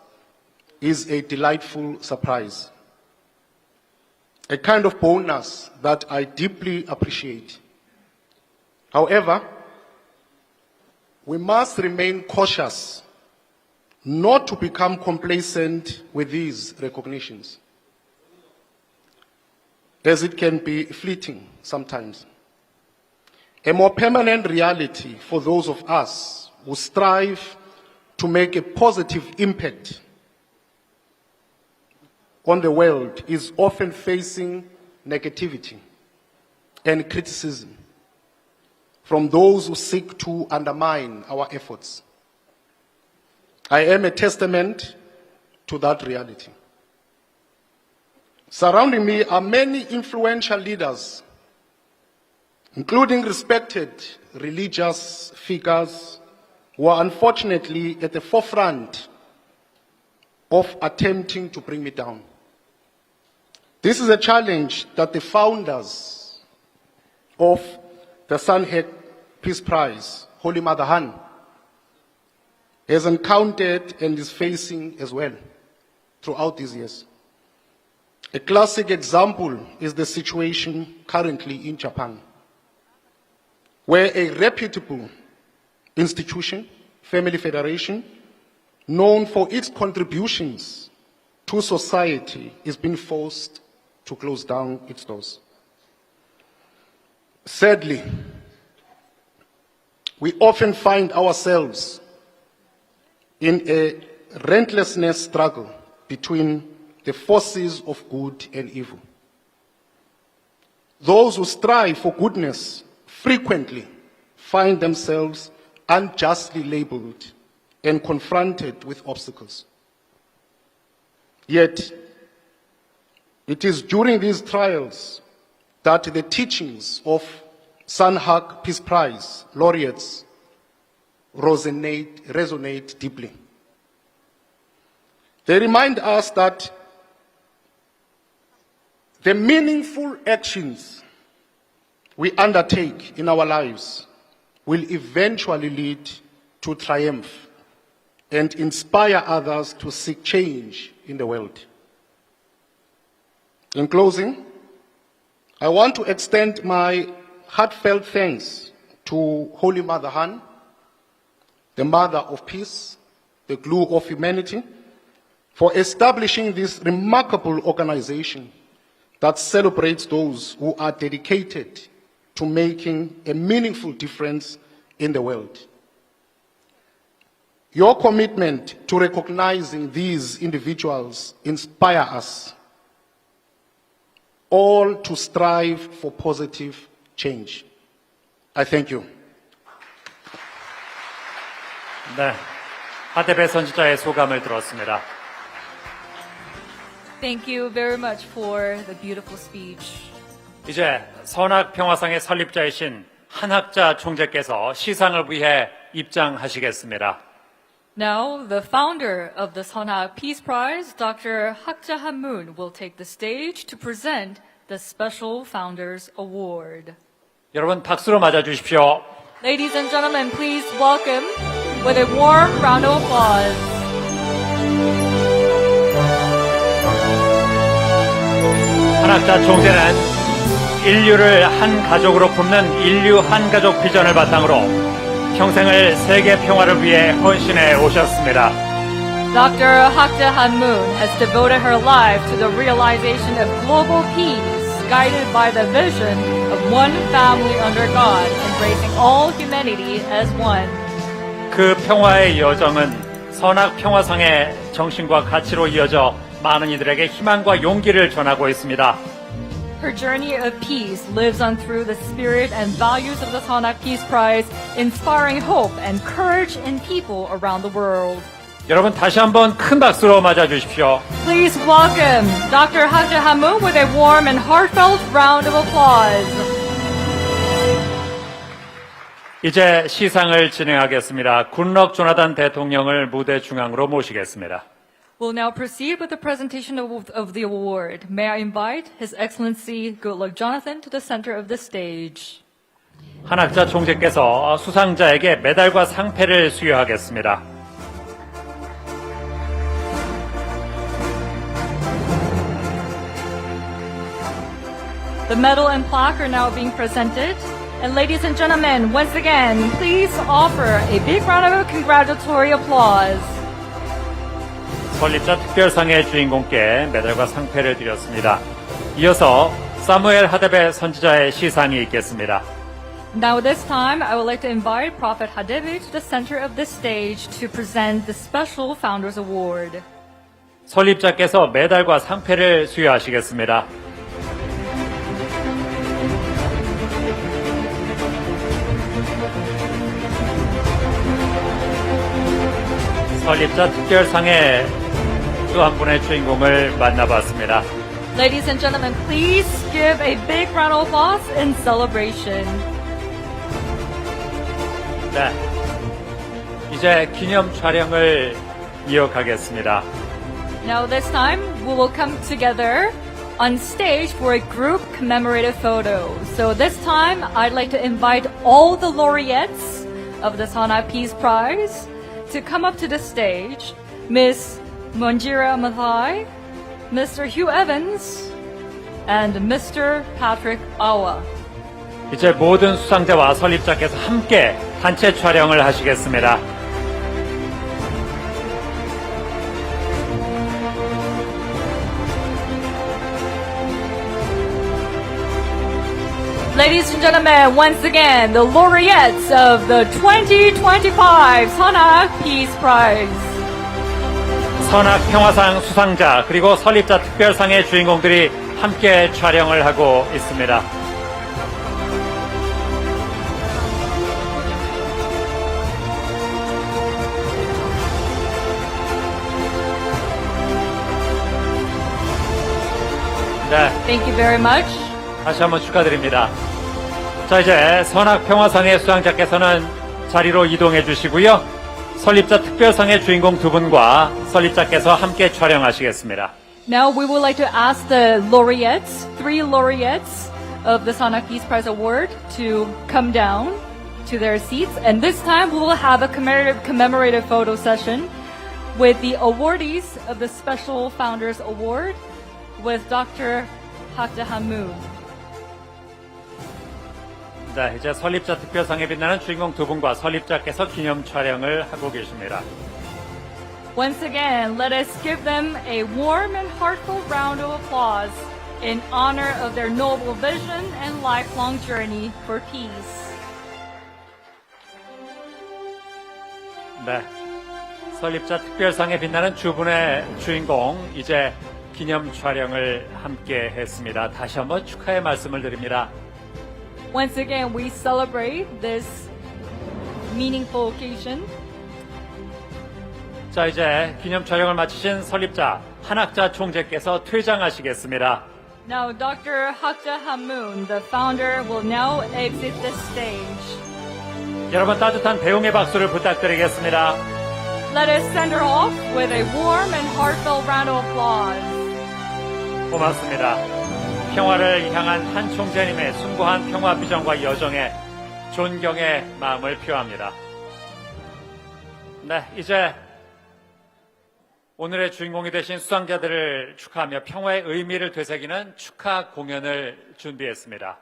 is a delightful surprise, a kind of bonus that I deeply appreciate. However, we must remain cautious not to become complacent with these recognitions, as it can be fleeting sometimes. A more permanent reality for those of us who strive to make a positive impact on the world is often facing negativity and criticism from those who seek to undermine our efforts. I am a testament to that reality. Surrounding me are many influential leaders, including respected religious figures who are unfortunately at the forefront of attempting to bring me down. This is a challenge that the founders of the Sunhak Peace Prize, Holy Mother Han, has encountered and is facing as well throughout these years. A classic example is the situation currently in Japan, where a reputable institution, Family Federation, known for its contributions to society, is being forced to close down its doors. Sadly, we often find ourselves in a relentless struggle between the forces of good and evil. Those who strive for goodness frequently find themselves unjustly labeled and confronted with obstacles. Yet, it is during these trials that the teachings of Sunhak Peace Prize laureates resonate deeply. They remind us that the meaningful actions we undertake in our lives will eventually lead to triumph and inspire others to seek change in the world. In closing, I want to extend my heartfelt thanks to Holy Mother Han, the Mother of Peace, the glue of humanity, for establishing this remarkable organization that celebrates those who are dedicated to making a meaningful difference in the world. Your commitment to recognizing these individuals inspire us all to strive for positive change. I thank you. 네, 하대배 선지자의 소감을 들었습니다. Thank you very much for the beautiful speech. 이제 선학 평화상의 설립자이신 한학자 총재께서 시상을 위해 입장하시겠습니다. Now, the founder of the Sunhak Peace Prize, Dr. Hak Ja-han-moon, will take the stage to present the Special Founders Award. 여러분 박수로 맞아주십시오. Ladies and gentlemen, please welcome with a warm round of applause. 한학자 총재는 인류를 한 가족으로 품는 인류 한 가족 비전을 바탕으로 평생을 세계 평화를 위해 헌신해 오셨습니다. Dr. Hak Ja-han-moon has devoted her life to the realization of global peace, guided by the vision of one family under God, embracing all humanity as one. 그 평화의 여정은 선학 평화상의 정신과 가치로 이어져 많은 이들에게 희망과 용기를 전하고 있습니다. Her journey of peace lives on through the spirit and values of the Sunhak Peace Prize, inspiring hope and courage in people around the world. 여러분 다시 한번 큰 박수로 맞아 주십시오. Please welcome Dr. Hugh Evans with a warm and heartfelt round of applause. 이제 시상을 진행하겠습니다. 굿럭 조나단 대통령을 무대 중앙으로 모시겠습니다. We'll now proceed with the presentation of the award. May I invite His Excellency Goodluck Jonathan to the center of the stage. 한학자 총재께서 수상자에게 메달과 상패를 수여하겠습니다. The medal and plaque are now being presented. And ladies and gentlemen, once again, please offer a big round of congratulatory applause. 설립자 특별상의 주인공께 메달과 상패를 드렸습니다. 이어서 사무엘 하뎁의 선지자의 시상이 있겠습니다. Now this time, I would like to invite Prophet Hadebe to the center of the stage to present the Special Founders Award. 설립자께서 메달과 상패를 수여하시겠습니다. 설립자 특별상의 또 한 분의 주인공을 만나봤습니다. Ladies and gentlemen, please give a big round of applause in celebration. 네, 이제 기념 촬영을 이어가겠습니다. Now this time, we will come together on stage for a group commemorative photo. So this time, I'd like to invite all the laureates of the Sunhak Peace Prize to come up to the stage. Miss Wanjira Mathai, Mr. Hugh Evans, and Mr. Patrick Awuah. 이제 모든 수상자와 설립자께서 함께 단체 촬영을 하시겠습니다. Ladies and gentlemen, once again, the laureates of the 2025 Sunhak Peace Prize. 선학 평화상 수상자 그리고 설립자 특별상의 주인공들이 함께 촬영을 하고 있습니다. 네. Thank you very much. 다시 한번 축하드립니다. 자, 이제 선학 평화상의 수상자께서는 자리로 이동해 주시고요. 설립자 특별상의 주인공 두 분과 설립자께서 함께 촬영하시겠습니다. Now we would like to ask the laureates, 3 laureates of the Sunhak Peace Prize Award to come down to their seats. And this time we will have a commemorative photo session with the awardees of the Special Founders Award with Dr. Hugh. 네, 이제 설립자 특별상에 빛나는 주인공 두 분과 설립자께서 기념 촬영을 하고 계십니다. Once again, let us give them a warm and heartfelt round of applause in honor of their noble vision and lifelong journey for peace. 네, 설립자 특별상에 빛나는 두 분의 주인공 이제 기념 촬영을 함께 했습니다. 다시 한번 축하의 말씀을 드립니다. Once again, we celebrate this meaningful occasion. 자, 이제 기념 촬영을 마치신 설립자 한학자 총재께서 퇴장하시겠습니다. Now, Dr. Hugh, the founder, will now exit the stage. 여러분 따뜻한 배웅의 박수를 부탁드리겠습니다. Let us send her off with a warm and heartfelt round of applause. 고맙습니다. 평화를 향한 한 총재님의 숭고한 평화 비전과 여정에 존경의 마음을 표합니다. 네, 이제 오늘의 주인공이 되신 수상자들을 축하하며 평화의 의미를 되새기는 축하 공연을 준비했습니다.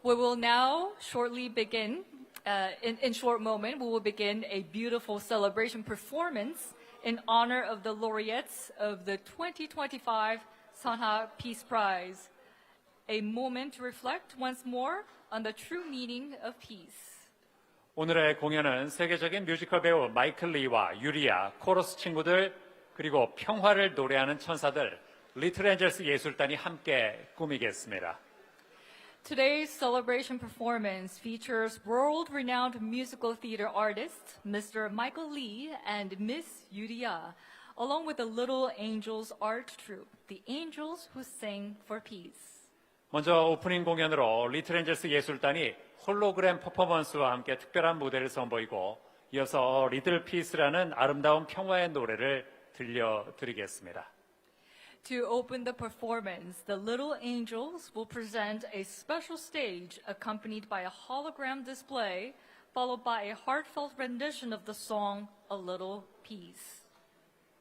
We will now shortly begin, in short moment, we will begin a beautiful celebration performance in honor of the laureates of the 2025 Sunhak Peace Prize. A moment to reflect once more on the true meaning of peace. 오늘의 공연은 세계적인 뮤지컬 배우 마이클 리와 유리아, 코러스 친구들, 그리고 평화를 노래하는 천사들, 리틀 엔젤스 예술단이 함께 꾸미겠습니다. Today's celebration performance features world-renowned musical theater artists Mr. Michael Lee and Miss Yuria, along with the Little Angels art troupe, the Angels Who Sing for Peace. 먼저 오프닝 공연으로 리틀 엔젤스 예술단이 홀로그램 퍼포먼스와 함께 특별한 무대를 선보이고 이어서 리틀 피스라는 아름다운 평화의 노래를 들려드리겠습니다. To open the performance, the Little Angels will present a special stage accompanied by a hologram display, followed by a heartfelt rendition of the song A Little Peace.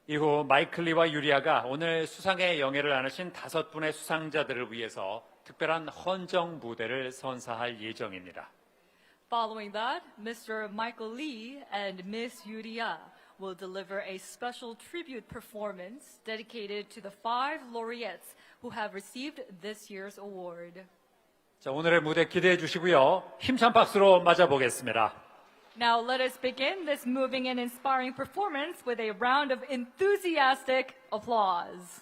이후 마이클 리와 유리아가 오늘 수상의 영예를 안으신 5분의 수상자들을 위해서 특별한 헌정 무대를 선사할 예정입니다. Following that, Mr. Michael Lee and Miss Yuria will deliver a special tribute performance dedicated to the 5 laureates who have received this year's award. 자, 오늘의 무대 기대해 주시고요. 힘찬 박수로 맞아보겠습니다. Now let us begin this moving and inspiring performance with a round of enthusiastic applause.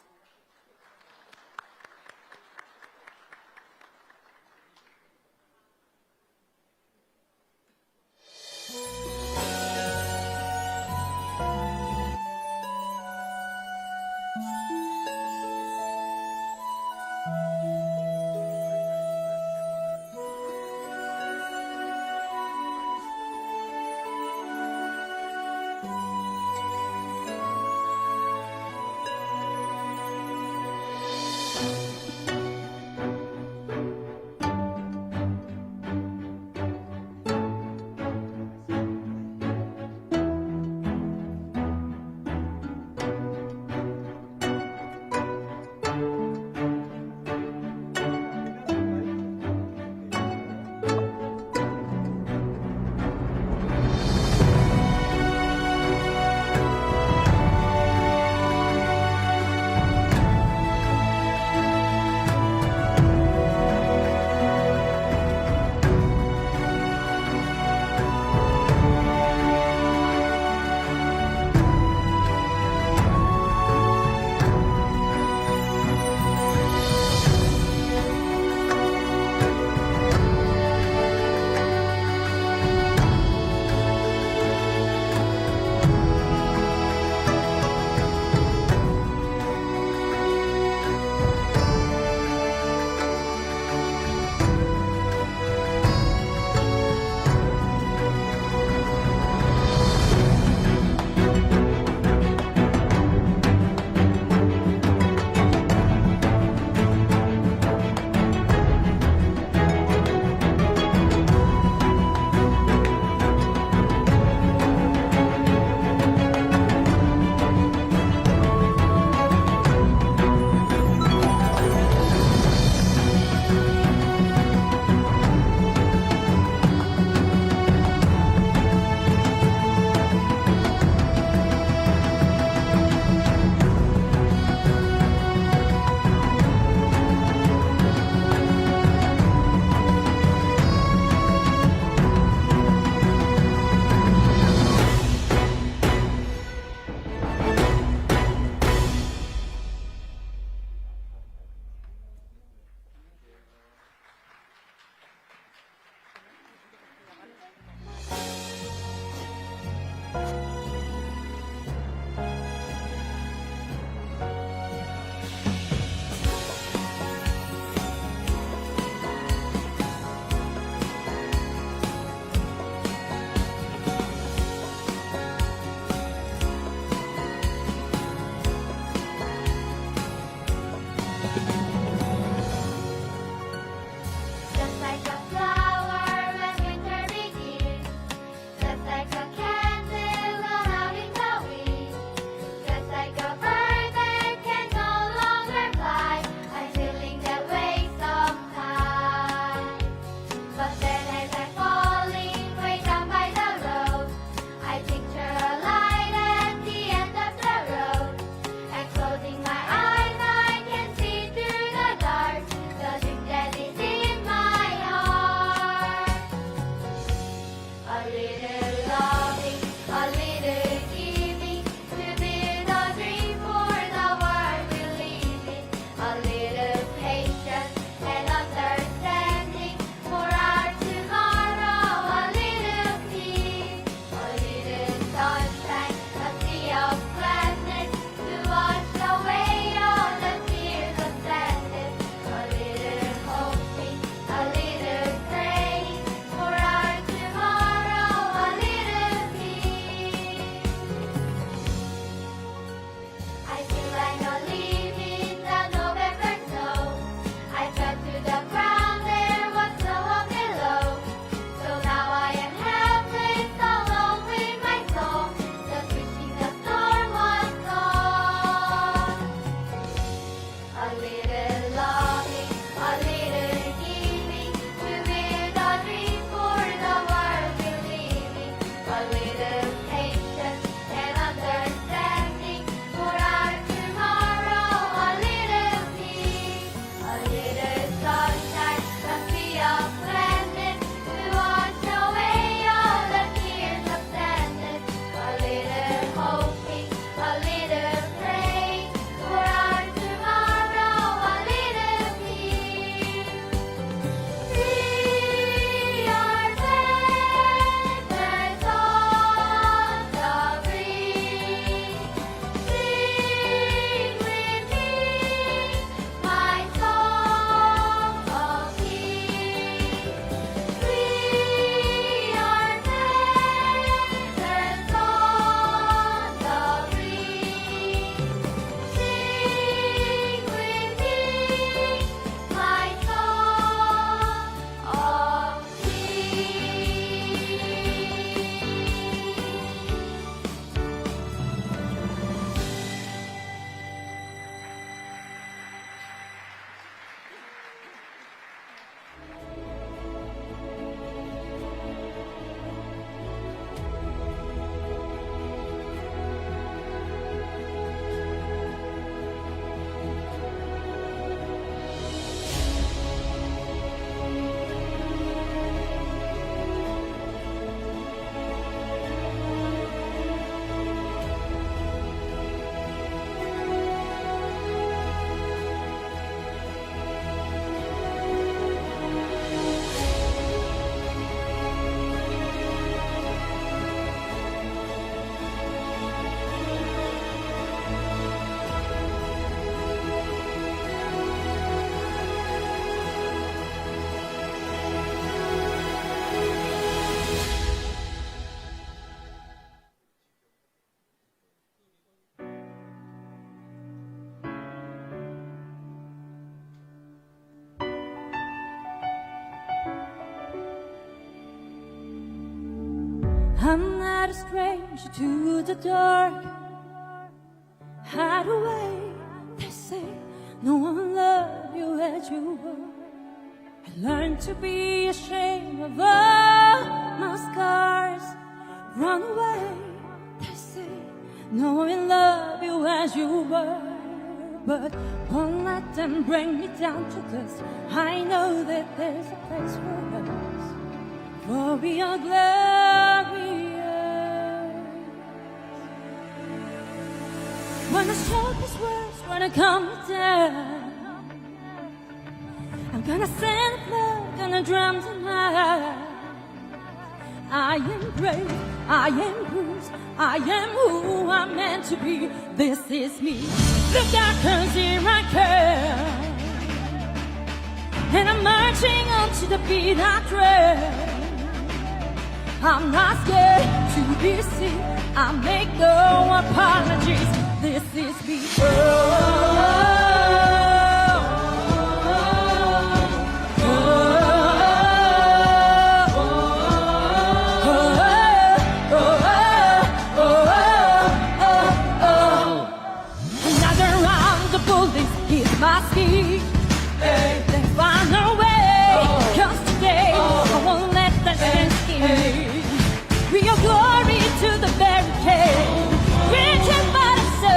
I feel like a leaf in the November snow. I fell to the ground, there was no one below. So now I am helpless, alone with my soul. Just wishing the storm was gone. A little loving, a little giving, we will the dream for the world we live in. A little patience and understanding for our tomorrow. A little peace, a little sunshine can be a gladness to wash away all the tears of sadness. A little hoping, a little praying for our tomorrow. A little peace. We are beggars on the breeze. Sing with me my song of peace. We are beggars on the breeze. Sing with me my song of I'm not a stranger to the dark. Hide away, they say. No one loved you as you were. I learned to be ashamed of all my scars. Run away, they say. No one loved you as you were. But won't let them bring me down to this. I know that there's a place for us, for we are glorious. When the sharpest words wanna come down, I'm gonna send a plug on the drum tonight. I am brave, I am bruised, I am who I'm meant to be. This is me. Look out, 'cause here I come, and I'm marching on to the beat I dread. I'm not scared to be seen, I make no apologies. This is me. Another round of bullets hit my skin. They find a way, 'cause today I won't let that stand skin. We are glory to the barricade. We can fight ourselves.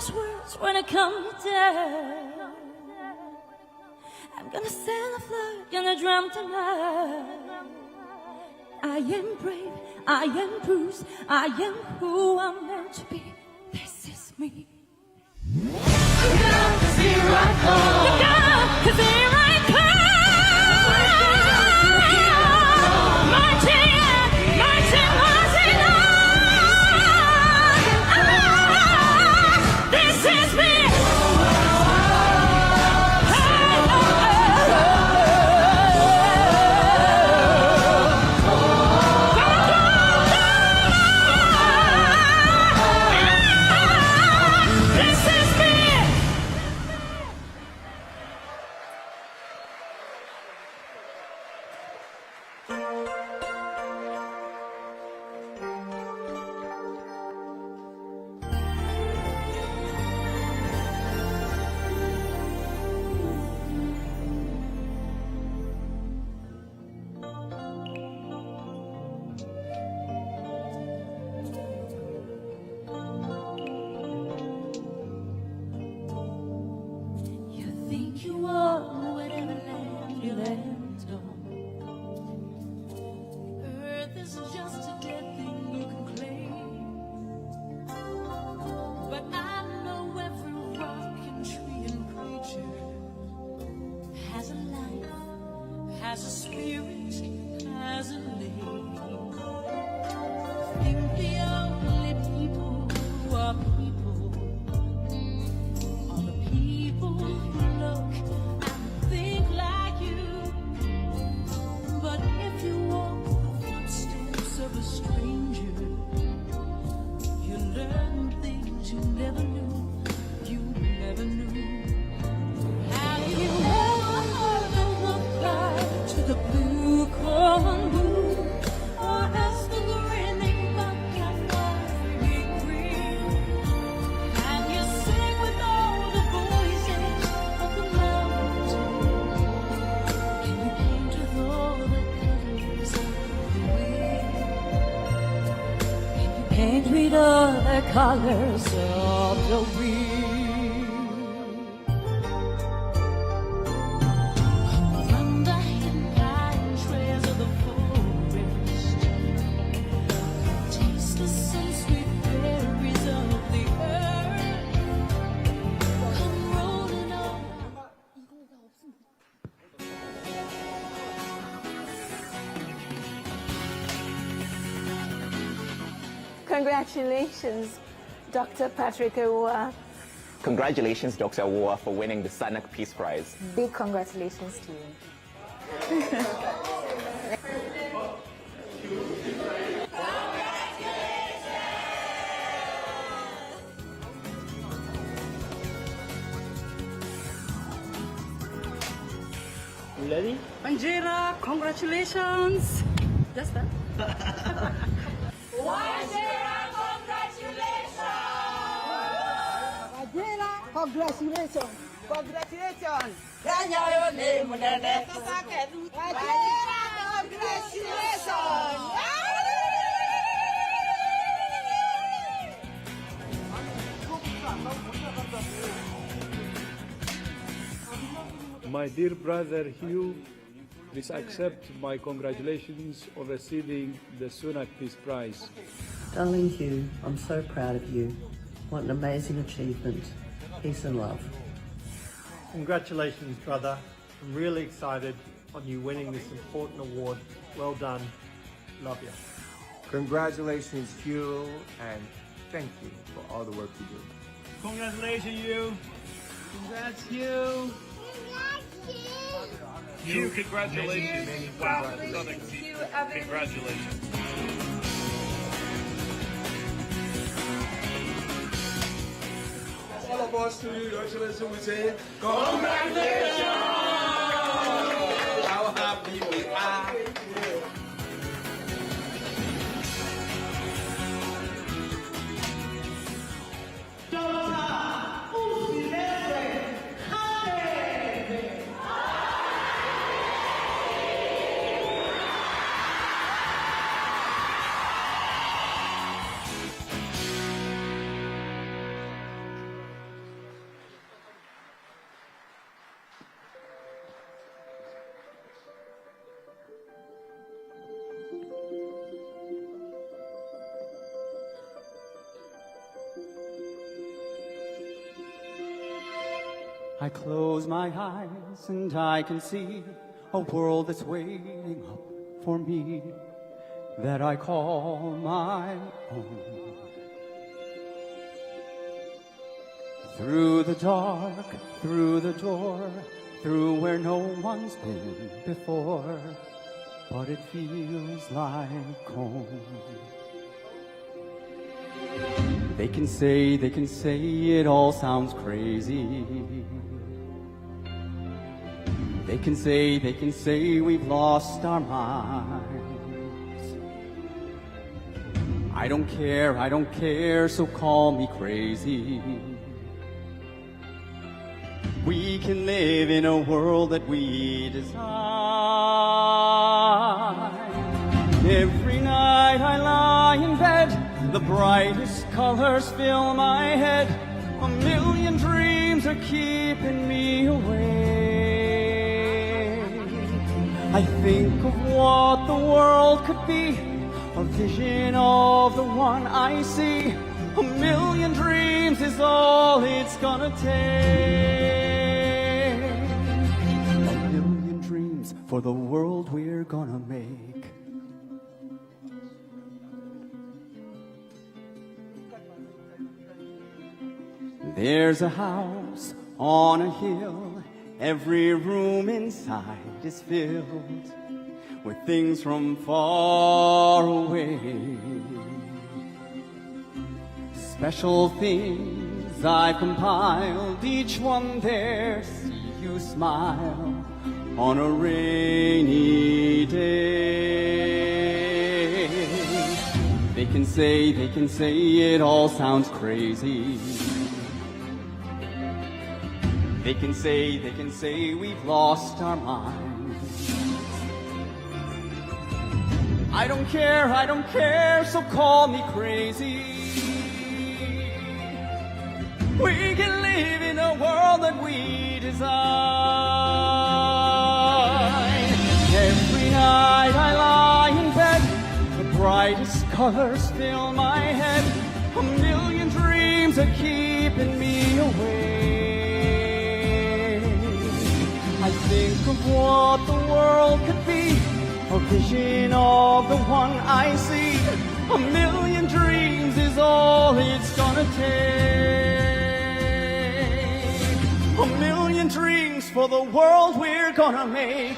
last words when I come down. I'm gonna sail a flight, gonna drown tonight. I am brave, I am bruised, I am who I'm meant to be. This is me. Look out, 'cause here I come. Look out, 'cause here I come. Marching on, marching, marching on. This is me. Paint with all the colors of the wind. From the hidden trails of the forest, taste the sun-sweet berries of the earth. Come rolling on. Congratulations, Dr. Patrick Awuah. Congratulations, Dr. Awuah, for winning the Sunhak Peace Prize. Big congratulations to you. Ready? Wanjira, congratulations. Just that. Wanjira, congratulations! Wanjira, congratulations. Congratulations! Wanjira, congratulations! My dear brother Hugh, please accept my congratulations on receiving the Sunhak Peace Prize. Darling Hugh, I'm so proud of you. What an amazing achievement. Peace and love. Congratulations, brother. I'm really excited on you winning this important award. Well done. Love you. Congratulations, Hugh, and thank you for all the work you do. Congratulations, Hugh. Congrats, Hugh. Hugh, congratulations. Hugh Evans. Congratulations. All of us to you, Your Excellency, we say, Congratulations! How happy we are. I close my eyes and I can see a world that's waiting up for me that I call my own. Through the dark, through the door, through where no one's been before, but it feels like home. They can say it all sounds crazy. They can say we've lost our minds. I don't care, so call me crazy. We can live in a world that we design. Every night I lie in bed, the brightest colors fill my head. A million dreams are keeping me awake. I think of what the world could be, a vision of the one I see. A million dreams is all it's gonna take. A million dreams for the world we're gonna make. There's a house on a hill, every room inside is filled with things from far away. Special things I've compiled, each one there, see you smile on a rainy day. They can say it all sounds crazy. They can say we've lost our minds. I don't care, so call me crazy. We can live in a world that we design. Every night I lie in bed, the brightest colors fill my head. A million dreams are keeping me awake. I think of what the world could be, a vision of the one I see. A million dreams is all it's gonna take. A million dreams for the world we're gonna make.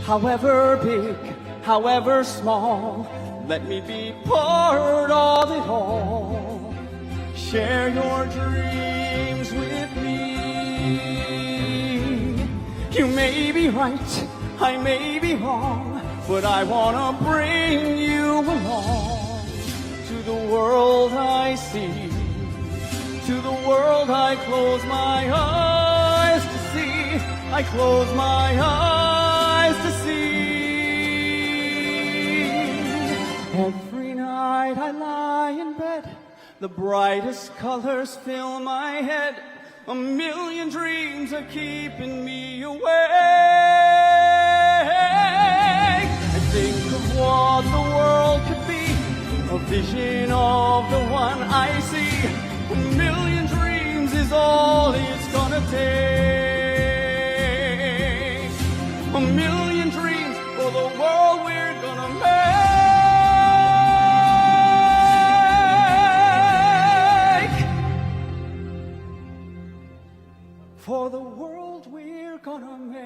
However big, however small, let me be part of it all. Share your dreams with me. You may be right, I may be wrong, but I wanna bring you along to the world I see, to the world I close my eyes to see, I close my eyes to see. Every night I lie in bed, the brightest colors fill my head. A million dreams are keeping me awake. I think of what the world could be, a vision of the one I see. A million dreams is all it's gonna take. A million dreams for the world we're gonna make. For the world we're gonna make.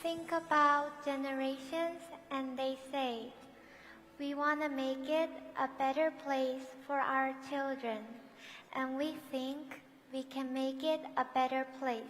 think about generations and they say, we want to make it a better place for our children, and we think we can make it a better place.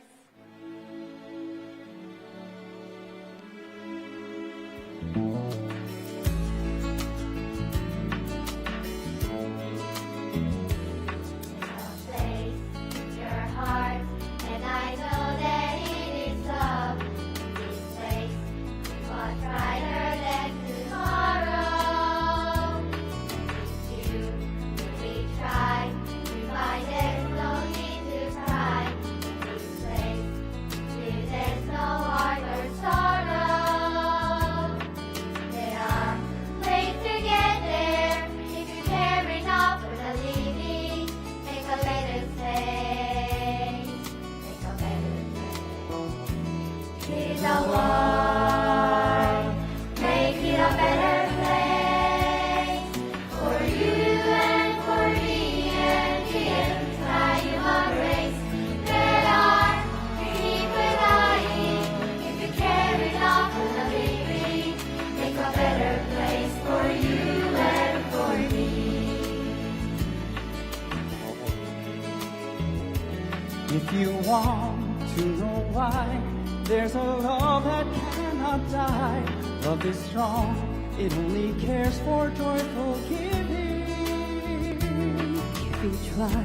If you want to know why, there's a love that cannot die. Love is strong, it only cares for joyful giving. If we try,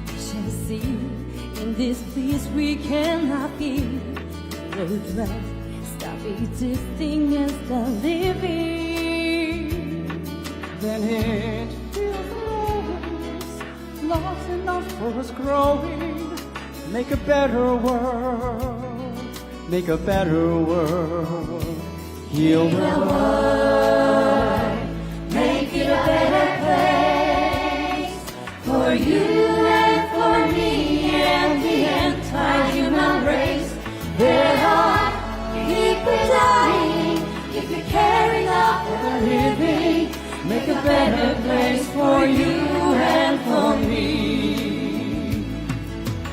we shall see. In this place we cannot be. Road right, stop existing as the living. Then it feels lost enough for us growing. Make a better world, make a better world. Heal the world, make it a better place for you and for me and the anti-human race. There are people dying. If you care enough for the living, make a better place for you and for me.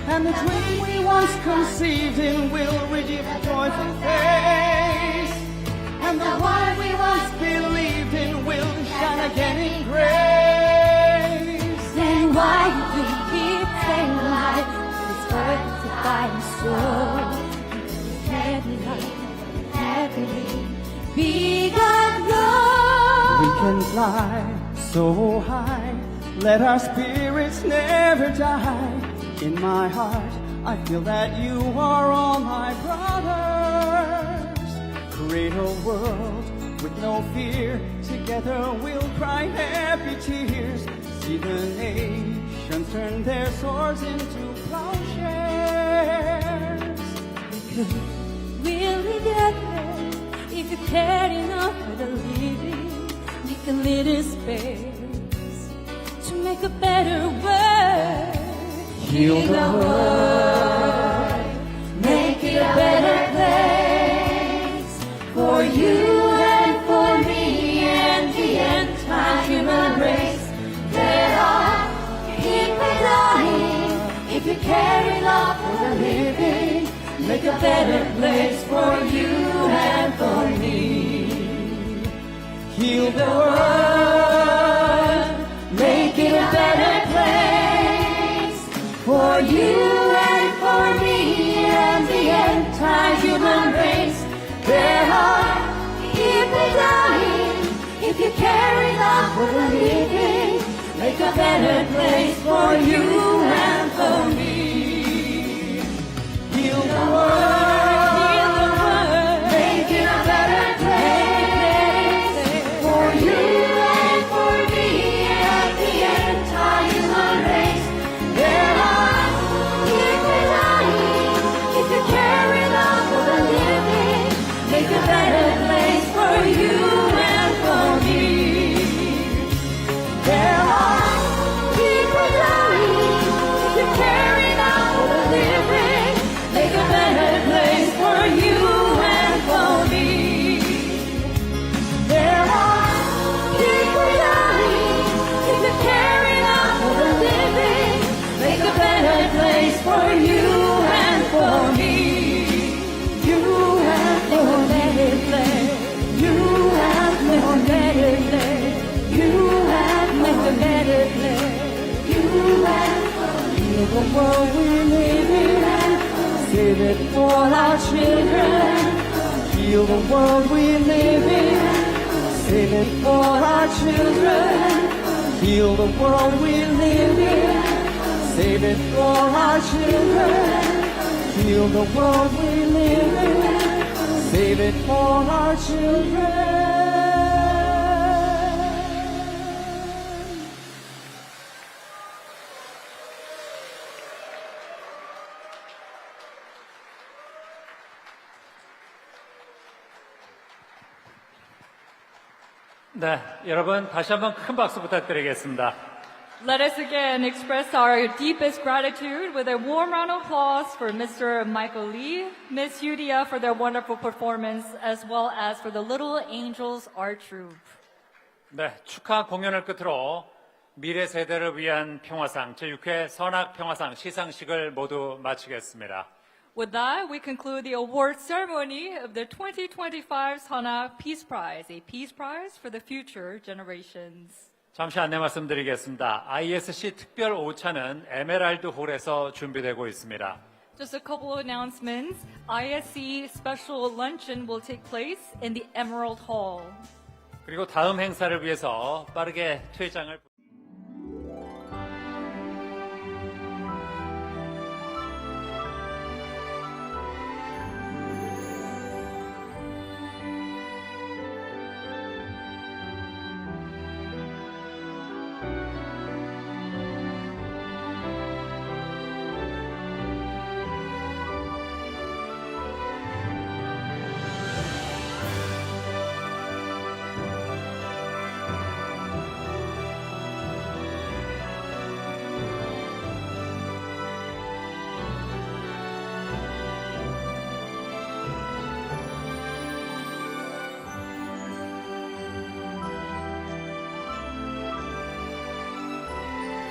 And the dream we once conceived in will redeem a joyful face. And the one we once believed in will shine again in grace. Then why do we keep saying life is earth to find soul? Happily, be God Lord. We can fly so high, let our spirits never die. In my heart, I feel that you are all my brothers. Create a world with no fear. Together we'll cry happy tears. See the nations turn their swords into plowshares. Because we'll be together if you care enough for the living. Make a little space to make a better world. Heal the world, make it a better place for you and for me and the anti-human race. There are people dying. If you care enough for the living, make a better place for you and for me. Heal the world, make it a better place for you and for me and the anti-human race. There are people dying. If you care enough for the living, make a better place for you and for me. Heal the world, make it a better place for you and for me and the anti-human race. There are people dying. If you care enough for the living, make a better place for you and for me. There are people dying. the world we live in. Save it for our children. Heal the world we live in. Save it for our children. Heal the world we live in. Save it for our children. Heal the world we live in. Save it for our children. 네, 여러분 다시 한번 큰 박수 부탁드리겠습니다. Let us again express our deepest gratitude with a warm round of applause for Mr. Michael Lee, Ms. Yudia for their wonderful performance, as well as for the Little Angels Art Troupe. 네, 축하 공연을 끝으로 미래 세대를 위한 평화상 제6회 선학 평화상 시상식을 모두 마치겠습니다. With that, we conclude the award ceremony of the 2025 Sunhak Peace Prize, a peace prize for the future generations. 잠시 안내 말씀드리겠습니다. ISC 특별 오차는 에메랄드 홀에서 준비되고 있습니다. Just a couple of announcements. ISC special luncheon will take place in the Emerald Hall. 그리고 다음 행사를 위해서 빠르게 퇴장을